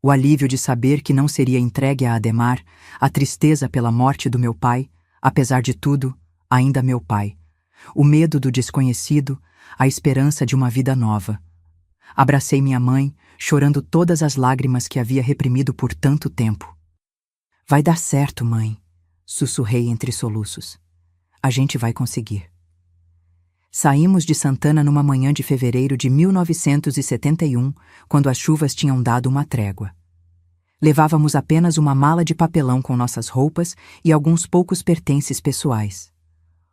O alívio de saber que não seria entregue a Ademar, a tristeza pela morte do meu pai, apesar de tudo, ainda meu pai. O medo do desconhecido, a esperança de uma vida nova. Abracei minha mãe, chorando todas as lágrimas que havia reprimido por tanto tempo. Vai dar certo, mãe, sussurrei entre soluços. A gente vai conseguir. Saímos de Santana numa manhã de fevereiro de 1971, quando as chuvas tinham dado uma trégua. Levávamos apenas uma mala de papelão com nossas roupas e alguns poucos pertences pessoais.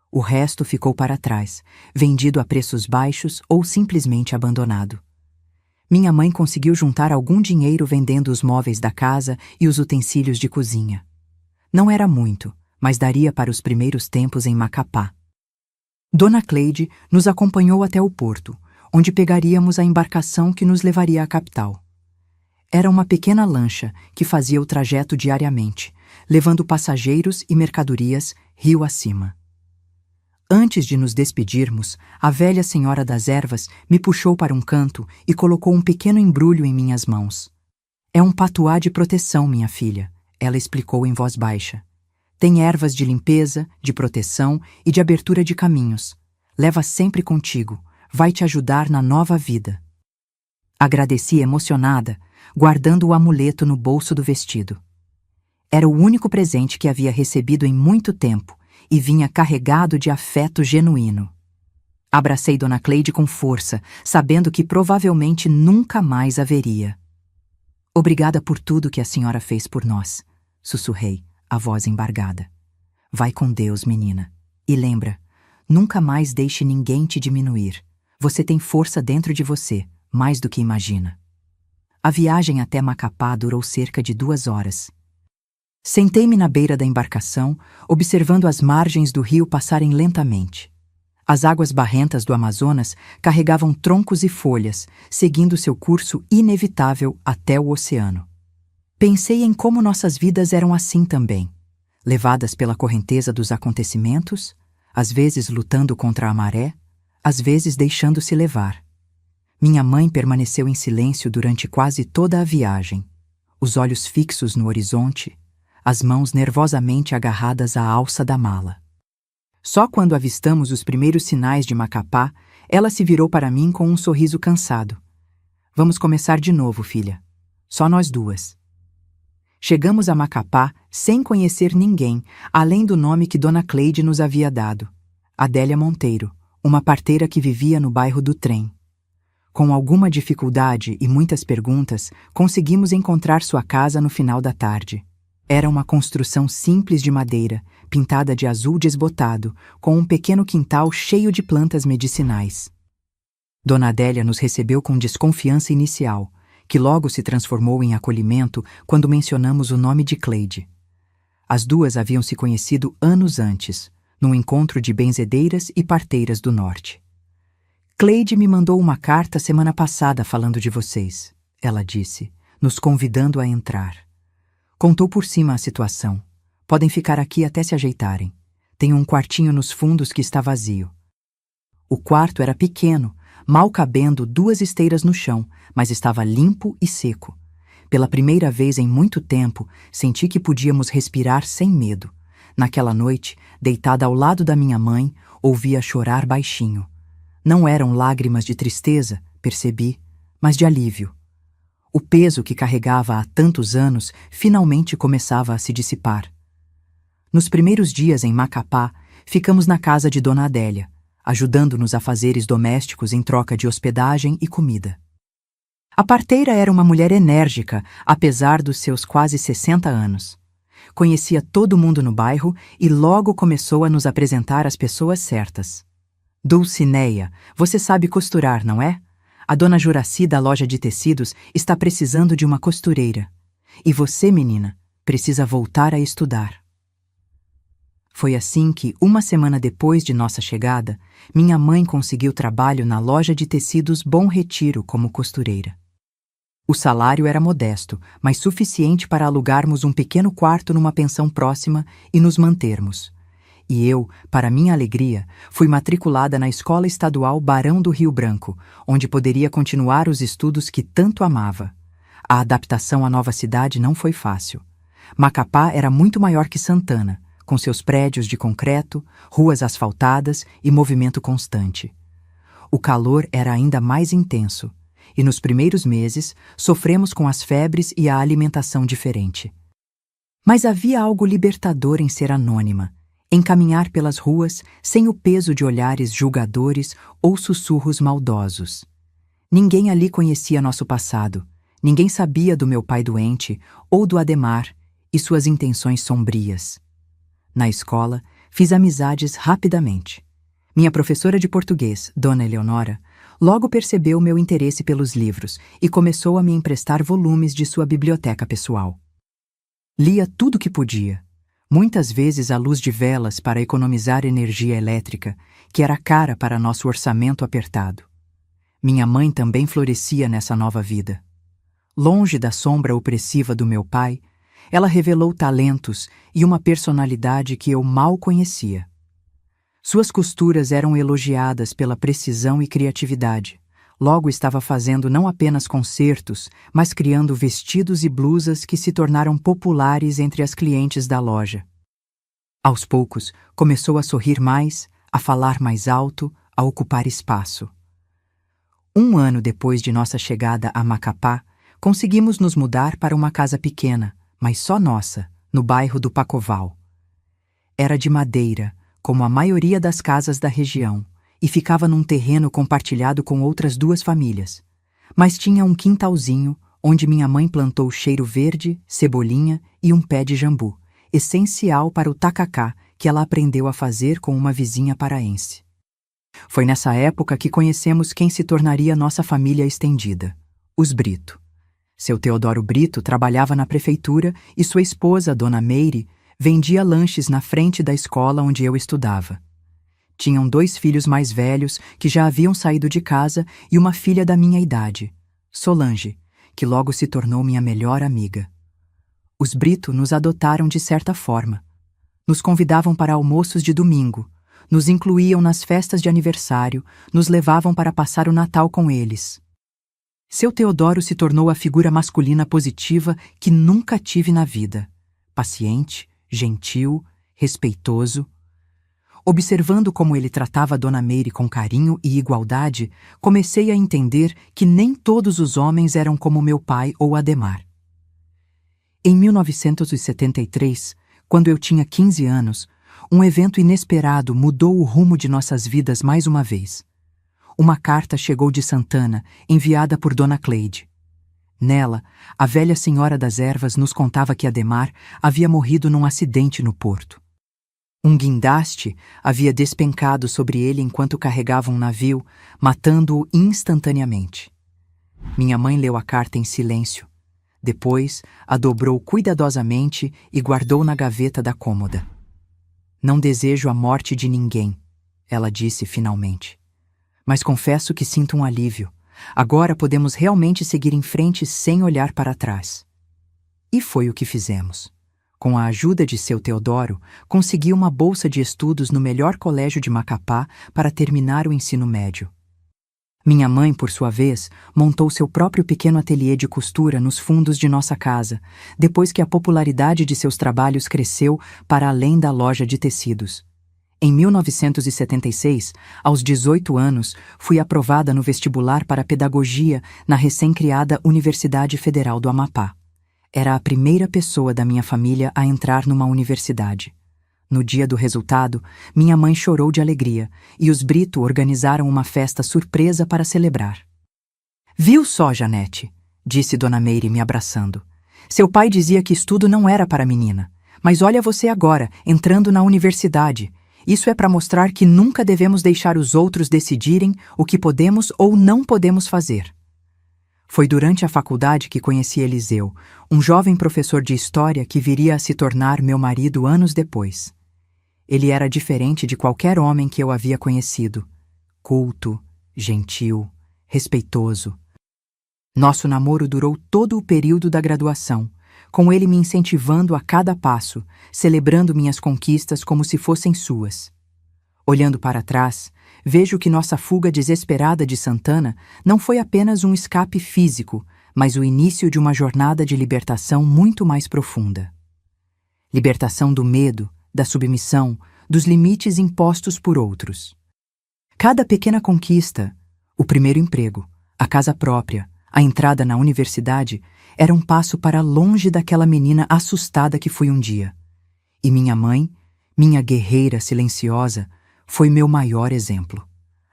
O resto ficou para trás, vendido a preços baixos ou simplesmente abandonado. Minha mãe conseguiu juntar algum dinheiro vendendo os móveis da casa e os utensílios de cozinha. Não era muito, mas daria para os primeiros tempos em Macapá. Dona Cleide nos acompanhou até o porto, onde pegaríamos a embarcação que nos levaria à capital. Era uma pequena lancha que fazia o trajeto diariamente, levando passageiros e mercadorias rio acima. Antes de nos despedirmos, a velha senhora das ervas me puxou para um canto e colocou um pequeno embrulho em minhas mãos. É um patuá de proteção, minha filha, ela explicou em voz baixa. Tem ervas de limpeza, de proteção e de abertura de caminhos. Leva sempre contigo, vai te ajudar na nova vida. Agradeci emocionada, guardando o amuleto no bolso do vestido. Era o único presente que havia recebido em muito tempo e vinha carregado de afeto genuíno. Abracei Dona Cleide com força, sabendo que provavelmente nunca mais haveria. Obrigada por tudo que a senhora fez por nós, sussurrei, a voz embargada. Vai com Deus, menina. E lembra, nunca mais deixe ninguém te diminuir. Você tem força dentro de você, mais do que imagina. A viagem até Macapá durou cerca de 2 horas. Sentei-me na beira da embarcação, observando as margens do rio passarem lentamente. As águas barrentas do Amazonas carregavam troncos e folhas, seguindo seu curso inevitável até o oceano. Pensei em como nossas vidas eram assim também, levadas pela correnteza dos acontecimentos, às vezes lutando contra a maré, às vezes deixando-se levar. Minha mãe permaneceu em silêncio durante quase toda a viagem, os olhos fixos no horizonte, as mãos nervosamente agarradas à alça da mala. Só quando avistamos os primeiros sinais de Macapá, ela se virou para mim com um sorriso cansado. Vamos começar de novo, filha. Só nós duas. Chegamos a Macapá sem conhecer ninguém, além do nome que Dona Cleide nos havia dado. Adélia Monteiro, uma parteira que vivia no bairro do Trem. Com alguma dificuldade e muitas perguntas, conseguimos encontrar sua casa no final da tarde. Era uma construção simples de madeira, pintada de azul desbotado, com um pequeno quintal cheio de plantas medicinais. Dona Adélia nos recebeu com desconfiança inicial, que logo se transformou em acolhimento quando mencionamos o nome de Cleide. As duas haviam se conhecido anos antes, num encontro de benzedeiras e parteiras do norte. Cleide me mandou uma carta semana passada falando de vocês, ela disse, nos convidando a entrar. Contou por cima a situação. Podem ficar aqui até se ajeitarem. Tem um quartinho nos fundos que está vazio. O quarto era pequeno, mal cabendo 2 esteiras no chão, mas estava limpo e seco. Pela primeira vez em muito tempo, senti que podíamos respirar sem medo. Naquela noite, deitada ao lado da minha mãe, ouvia chorar baixinho. Não eram lágrimas de tristeza, percebi, mas de alívio. O peso que carregava há tantos anos finalmente começava a se dissipar. Nos primeiros dias em Macapá, ficamos na casa de Dona Adélia, ajudando-nos a afazeres domésticos em troca de hospedagem e comida. A parteira era uma mulher enérgica, apesar dos seus quase 60 anos. Conhecia todo mundo no bairro e logo começou a nos apresentar as pessoas certas. Dulcineia, você sabe costurar, não é? A dona Juraci da loja de tecidos está precisando de uma costureira. E você, menina, precisa voltar a estudar. Foi assim que, uma semana depois de nossa chegada, minha mãe conseguiu trabalho na loja de tecidos Bom Retiro como costureira. O salário era modesto, mas suficiente para alugarmos um pequeno quarto numa pensão próxima e nos mantermos. E eu, para minha alegria, fui matriculada na Escola Estadual Barão do Rio Branco, onde poderia continuar os estudos que tanto amava. A adaptação à nova cidade não foi fácil. Macapá era muito maior que Santana, com seus prédios de concreto, ruas asfaltadas e movimento constante. O calor era ainda mais intenso, e nos primeiros meses sofremos com as febres e a alimentação diferente. Mas havia algo libertador em ser anônima, em caminhar pelas ruas sem o peso de olhares julgadores ou sussurros maldosos. Ninguém ali conhecia nosso passado, ninguém sabia do meu pai doente ou do Ademar e suas intenções sombrias. Na escola, fiz amizades rapidamente. Minha professora de português, Dona Eleonora, logo percebeu meu interesse pelos livros e começou a me emprestar volumes de sua biblioteca pessoal. Lia tudo que podia, muitas vezes à luz de velas para economizar energia elétrica, que era cara para nosso orçamento apertado. Minha mãe também florescia nessa nova vida. Longe da sombra opressiva do meu pai, ela revelou talentos e uma personalidade que eu mal conhecia. Suas costuras eram elogiadas pela precisão e criatividade. Logo estava fazendo não apenas concertos, mas criando vestidos e blusas que se tornaram populares entre as clientes da loja. Aos poucos, começou a sorrir mais, a falar mais alto, a ocupar espaço. 1 ano depois de nossa chegada a Macapá, conseguimos nos mudar para uma casa pequena, mas só nossa, no bairro do Pacoval. Era de madeira, como a maioria das casas da região, e ficava num terreno compartilhado com outras 2 famílias. Mas tinha um quintalzinho, onde minha mãe plantou cheiro verde, cebolinha e um pé de jambu, essencial para o tacacá que ela aprendeu a fazer com uma vizinha paraense. Foi nessa época que conhecemos quem se tornaria nossa família estendida, os Brito. Seu Teodoro Brito trabalhava na prefeitura e sua esposa, Dona Meire, vendia lanches na frente da escola onde eu estudava. Tinham 2 filhos mais velhos que já haviam saído de casa e uma filha da minha idade, Solange, que logo se tornou minha melhor amiga. Os Brito nos adotaram de certa forma. Nos convidavam para almoços de domingo, nos incluíam nas festas de aniversário, nos levavam para passar o Natal com eles. Seu Teodoro se tornou a figura masculina positiva que nunca tive na vida. Paciente, gentil, respeitoso. Observando como ele tratava Dona Meire com carinho e igualdade, comecei a entender que nem todos os homens eram como meu pai ou Ademar. Em 1973, quando eu tinha 15 anos, um evento inesperado mudou o rumo de nossas vidas mais uma vez. Uma carta chegou de Santana, enviada por Dona Cleide. Nela, a velha senhora das ervas nos contava que Ademar havia morrido num acidente no porto. Um guindaste havia despencado sobre ele enquanto carregava um navio, matando-o instantaneamente. Minha mãe leu a carta em silêncio. Depois, a dobrou cuidadosamente e guardou na gaveta da cômoda. Não desejo a morte de ninguém, ela disse finalmente. mas confesso que sinto um alívio. Agora podemos realmente seguir em frente sem olhar para trás. E foi o que fizemos. Com a ajuda de seu Teodoro, consegui uma bolsa de estudos no melhor colégio de Macapá para terminar o ensino médio. Minha mãe, por sua vez, montou seu próprio pequeno ateliê de costura nos fundos de nossa casa, depois que a popularidade de seus trabalhos cresceu para além da loja de tecidos. Em 1976, aos 18 anos, fui aprovada no vestibular para pedagogia na recém-criada Universidade Federal do Amapá. Era a primeira pessoa da minha família a entrar numa universidade. No dia do resultado, minha mãe chorou de alegria e os Brito organizaram uma festa surpresa para celebrar. "Viu só, Janete?", disse Dona Meire me abraçando. "Seu pai dizia que estudo não era para menina, mas olha você agora, entrando na universidade. Isso é para mostrar que nunca devemos deixar os outros decidirem o que podemos ou não podemos fazer." Foi durante a faculdade que conheci Eliseu, um jovem professor de história que viria a se tornar meu marido anos depois. Ele era diferente de qualquer homem que eu havia conhecido. Culto, gentil, respeitoso. Nosso namoro durou todo o período da graduação, com ele me incentivando a cada passo, celebrando minhas conquistas como se fossem suas. Olhando para trás, vejo que nossa fuga desesperada de Santana não foi apenas um escape físico, mas o início de uma jornada de libertação muito mais profunda. Libertação do medo, da submissão, dos limites impostos por outros. Cada pequena conquista, o primeiro emprego, a casa própria, a entrada na universidade, era um passo para longe daquela menina assustada que fui um dia. E minha mãe, minha guerreira silenciosa, foi meu maior exemplo.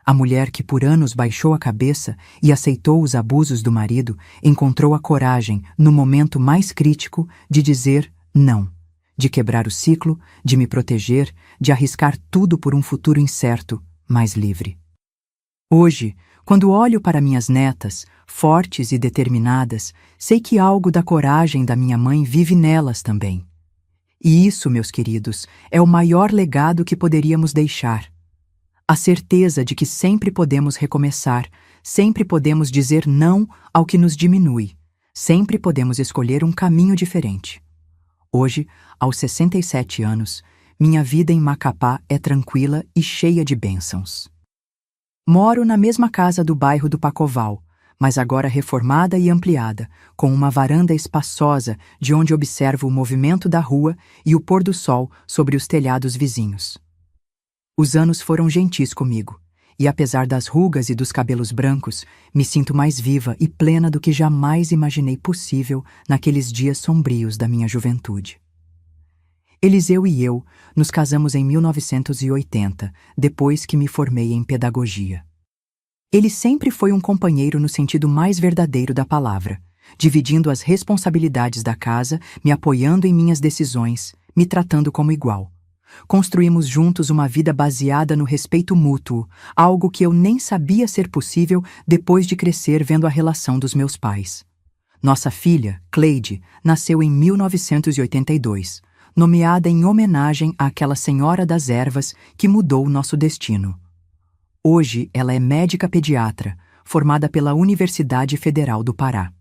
A mulher que por anos baixou a cabeça e aceitou os abusos do marido encontrou a coragem, no momento mais crítico, de dizer não, de quebrar o ciclo, de me proteger, de arriscar tudo por um futuro incerto, mas livre. Hoje, quando olho para minhas netas, fortes e determinadas, sei que algo da coragem da minha mãe vive nelas também. E isso, meus queridos, é o maior legado que poderíamos deixar. A certeza de que sempre podemos recomeçar, sempre podemos dizer não ao que nos diminui, sempre podemos escolher um caminho diferente. Hoje, aos 67 anos, minha vida em Macapá é tranquila e cheia de bênçãos. Moro na mesma casa do bairro do Pacoval, mas agora reformada e ampliada, com uma varanda espaçosa de onde observo o movimento da rua e o pôr do sol sobre os telhados vizinhos. Os anos foram gentis comigo, e apesar das rugas e dos cabelos brancos, me sinto mais viva e plena do que jamais imaginei possível naqueles dias sombrios da minha juventude. Eliseu e eu nos casamos em 1980, depois que me formei em pedagogia. Ele sempre foi um companheiro no sentido mais verdadeiro da palavra, dividindo as responsabilidades da casa, me apoiando em minhas decisões, me tratando como igual. Construímos juntos uma vida baseada no respeito mútuo, algo que eu nem sabia ser possível depois de crescer vendo a relação dos meus pais. Nossa filha, Cleide, nasceu em 1982, nomeada em homenagem àquela senhora das ervas que mudou nosso destino. Hoje ela é médica pediatra, formada pela Universidade Federal do Pará.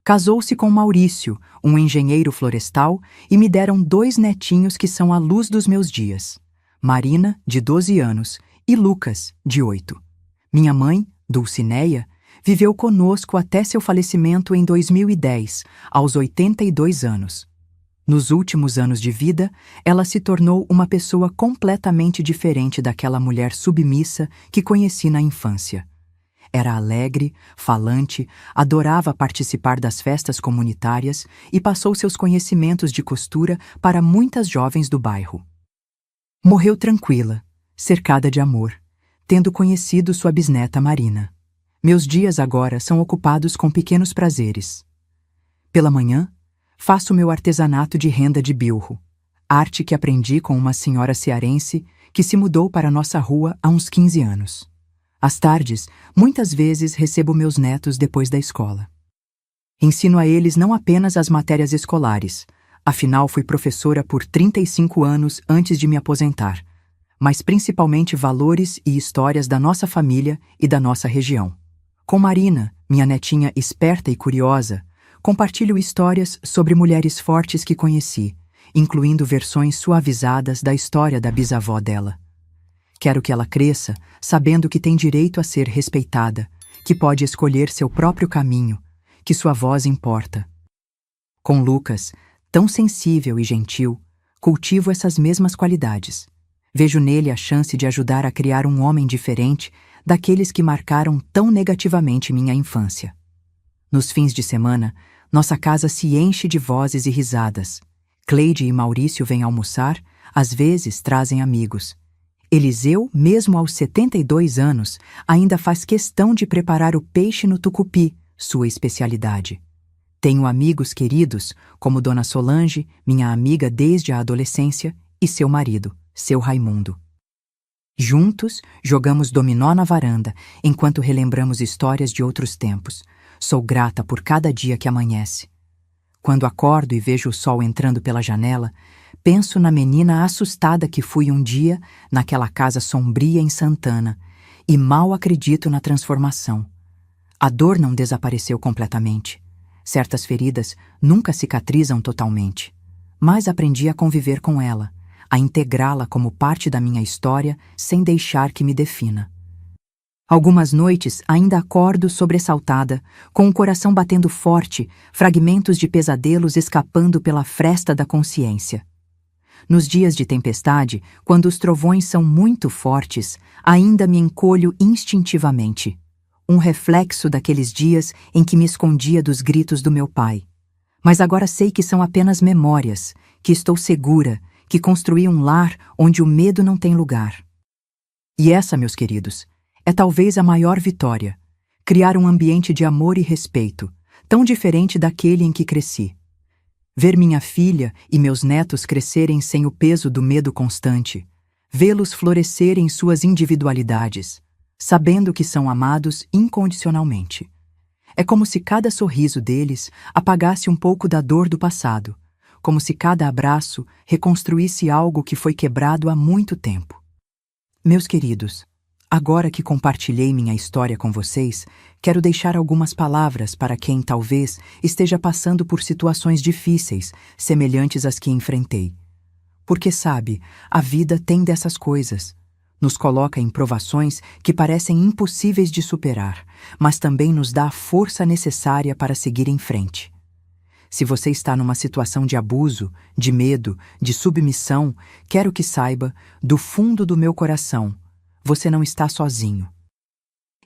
Casou-se com Maurício, um engenheiro florestal, e me deram 2 netinhos que são a luz dos meus dias. Marina, de 12 anos, e Lucas, de 8. Minha mãe, Dulcineia, viveu conosco até seu falecimento em 2010, aos 82 anos. Nos últimos anos de vida, ela se tornou uma pessoa completamente diferente daquela mulher submissa que conheci na infância. Era alegre, falante, adorava participar das festas comunitárias e passou seus conhecimentos de costura para muitas jovens do bairro. Morreu tranquila, cercada de amor, tendo conhecido sua bisneta Marina. Meus dias agora são ocupados com pequenos prazeres. Pela manhã, faço meu artesanato de renda de bilro, arte que aprendi com uma senhora cearense que se mudou para nossa rua há uns 15 anos. Às tardes, muitas vezes recebo meus netos depois da escola. Ensino a eles não apenas as matérias escolares, afinal fui professora por 35 anos antes de me aposentar, mas principalmente valores e histórias da nossa família e da nossa região. Com Marina, minha netinha esperta e curiosa, compartilho histórias sobre mulheres fortes que conheci, incluindo versões suavizadas da história da bisavó dela. Quero que ela cresça sabendo que tem direito a ser respeitada, que pode escolher seu próprio caminho, que sua voz importa. Com Lucas, tão sensível e gentil, cultivo essas mesmas qualidades. Vejo nele a chance de ajudar a criar um homem diferente daqueles que marcaram tão negativamente minha infância. Nos fins de semana, nossa casa se enche de vozes e risadas. Cleide e Maurício vêm almoçar, às vezes trazem amigos. Eliseu, mesmo aos 72 anos, ainda faz questão de preparar o peixe no tucupi, sua especialidade. Tenho amigos queridos, como Dona Solange, minha amiga desde a adolescência, e seu marido, seu Raimundo. Juntos, jogamos dominó na varanda, enquanto relembramos histórias de outros tempos. Sou grata por cada dia que amanhece. Quando acordo e vejo o sol entrando pela janela, penso na menina assustada que fui um dia naquela casa sombria em Santana, e mal acredito na transformação. A dor não desapareceu completamente. Certas feridas nunca cicatrizam totalmente, mas aprendi a conviver com ela, a integrá-la como parte da minha história sem deixar que me defina. Algumas noites ainda acordo sobressaltada, com o coração batendo forte, fragmentos de pesadelos escapando pela fresta da consciência. Nos dias de tempestade, quando os trovões são muito fortes, ainda me encolho instintivamente. Um reflexo daqueles dias em que me escondia dos gritos do meu pai. Mas agora sei que são apenas memórias, que estou segura, que construí um lar onde o medo não tem lugar. E essa, meus queridos, é talvez a maior vitória: criar um ambiente de amor e respeito, tão diferente daquele em que cresci. Ver minha filha e meus netos crescerem sem o peso do medo constante, vê-los florescer em suas individualidades, sabendo que são amados incondicionalmente. É como se cada sorriso deles apagasse um pouco da dor do passado, como se cada abraço reconstruísse algo que foi quebrado há muito tempo. Meus queridos, agora que compartilhei minha história com vocês, quero deixar algumas palavras para quem talvez esteja passando por situações difíceis, semelhantes às que enfrentei. Porque sabe, a vida tem dessas coisas. Nos coloca em provações que parecem impossíveis de superar, mas também nos dá a força necessária para seguir em frente. Se você está numa situação de abuso, de medo, de submissão, quero que saiba, do fundo do meu coração, você não está sozinho.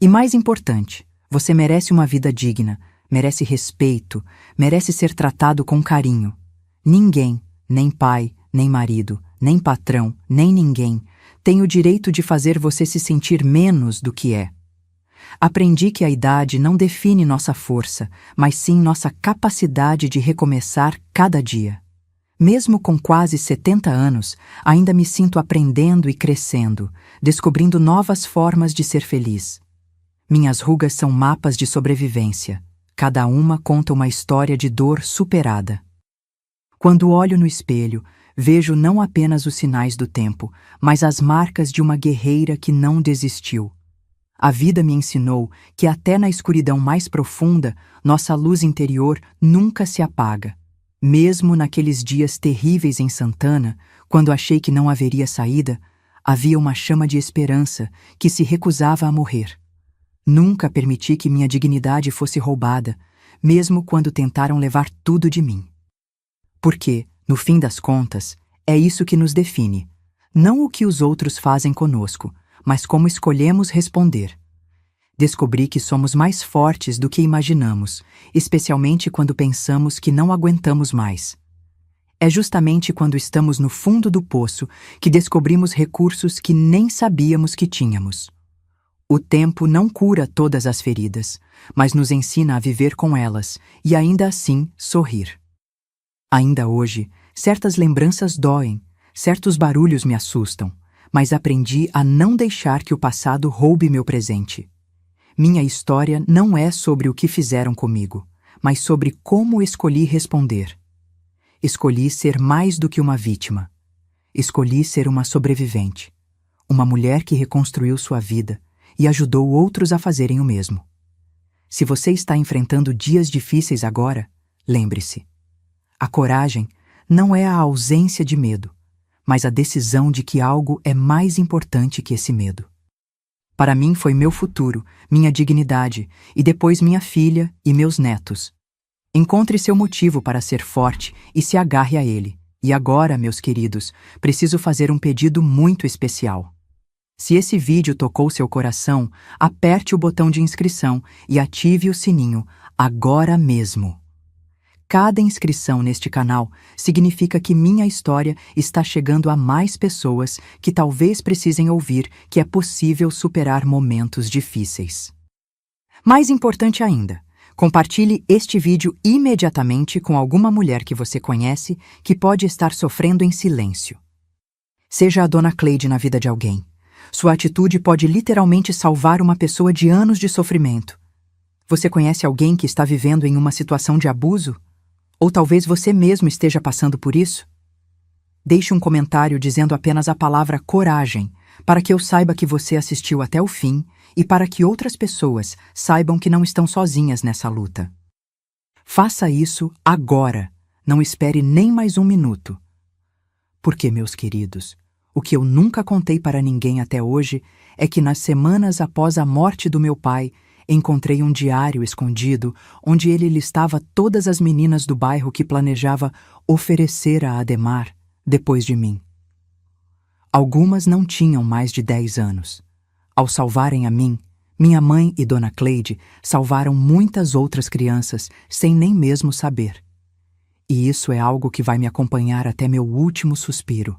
E mais importante, você merece uma vida digna, merece respeito, merece ser tratado com carinho. Ninguém, nem pai, nem marido, nem patrão, nem ninguém, tem o direito de fazer você se sentir menos do que é. Aprendi que a idade não define nossa força, mas sim nossa capacidade de recomeçar cada dia. Mesmo com quase 70 anos, ainda me sinto aprendendo e crescendo, descobrindo novas formas de ser feliz. Minhas rugas são mapas de sobrevivência. Cada uma conta uma história de dor superada. Quando olho no espelho, vejo não apenas os sinais do tempo, mas as marcas de uma guerreira que não desistiu. A vida me ensinou que até na escuridão mais profunda, nossa luz interior nunca se apaga. Mesmo naqueles dias terríveis em Santana, quando achei que não haveria saída, havia uma chama de esperança que se recusava a morrer. Nunca permiti que minha dignidade fosse roubada, mesmo quando tentaram levar tudo de mim. Porque, no fim das contas, é isso que nos define, não o que os outros fazem conosco, mas como escolhemos responder. Descobri que somos mais fortes do que imaginamos, especialmente quando pensamos que não aguentamos mais. É justamente quando estamos no fundo do poço que descobrimos recursos que nem sabíamos que tínhamos. O tempo não cura todas as feridas, mas nos ensina a viver com elas e ainda assim sorrir. Ainda hoje, certas lembranças doem, certos barulhos me assustam, mas aprendi a não deixar que o passado roube meu presente. Minha história não é sobre o que fizeram comigo, mas sobre como escolhi responder. Escolhi ser mais do que uma vítima. Escolhi ser uma sobrevivente. uma mulher que reconstruiu sua vida e ajudou outros a fazerem o mesmo. Se você está enfrentando dias difíceis agora, lembre-se: a coragem não é a ausência de medo, mas a decisão de que algo é mais importante que esse medo. Para mim foi meu futuro, minha dignidade e depois minha filha e meus netos. Encontre seu motivo para ser forte e se agarre a ele. E agora, meus queridos, preciso fazer um pedido muito especial. Se esse vídeo tocou seu coração, aperte o botão de inscrição e ative o sininho agora mesmo. Cada inscrição neste canal significa que minha história está chegando a mais pessoas que talvez precisem ouvir que é possível superar momentos difíceis. Mais importante ainda, compartilhe este vídeo imediatamente com alguma mulher que você conhece que pode estar sofrendo em silêncio. Seja a Dona Cleide na vida de alguém. Sua atitude pode literalmente salvar uma pessoa de anos de sofrimento. Você conhece alguém que está vivendo em uma situação de abuso? Ou talvez você mesmo esteja passando por isso? Deixe um comentário dizendo apenas a palavra coragem, para que eu saiba que você assistiu até o fim e para que outras pessoas saibam que não estão sozinhas nessa luta. Faça isso agora, não espere nem mais um minuto. Porque, meus queridos, o que eu nunca contei para ninguém até hoje é que nas semanas após a morte do meu pai, encontrei um diário escondido onde ele listava todas as meninas do bairro que planejava oferecer a Ademar depois de mim. Algumas não tinham mais de 10 anos. Ao salvarem a mim, minha mãe e Dona Cleide salvaram muitas outras crianças sem nem mesmo saber. E isso é algo que vai me acompanhar até meu último suspiro.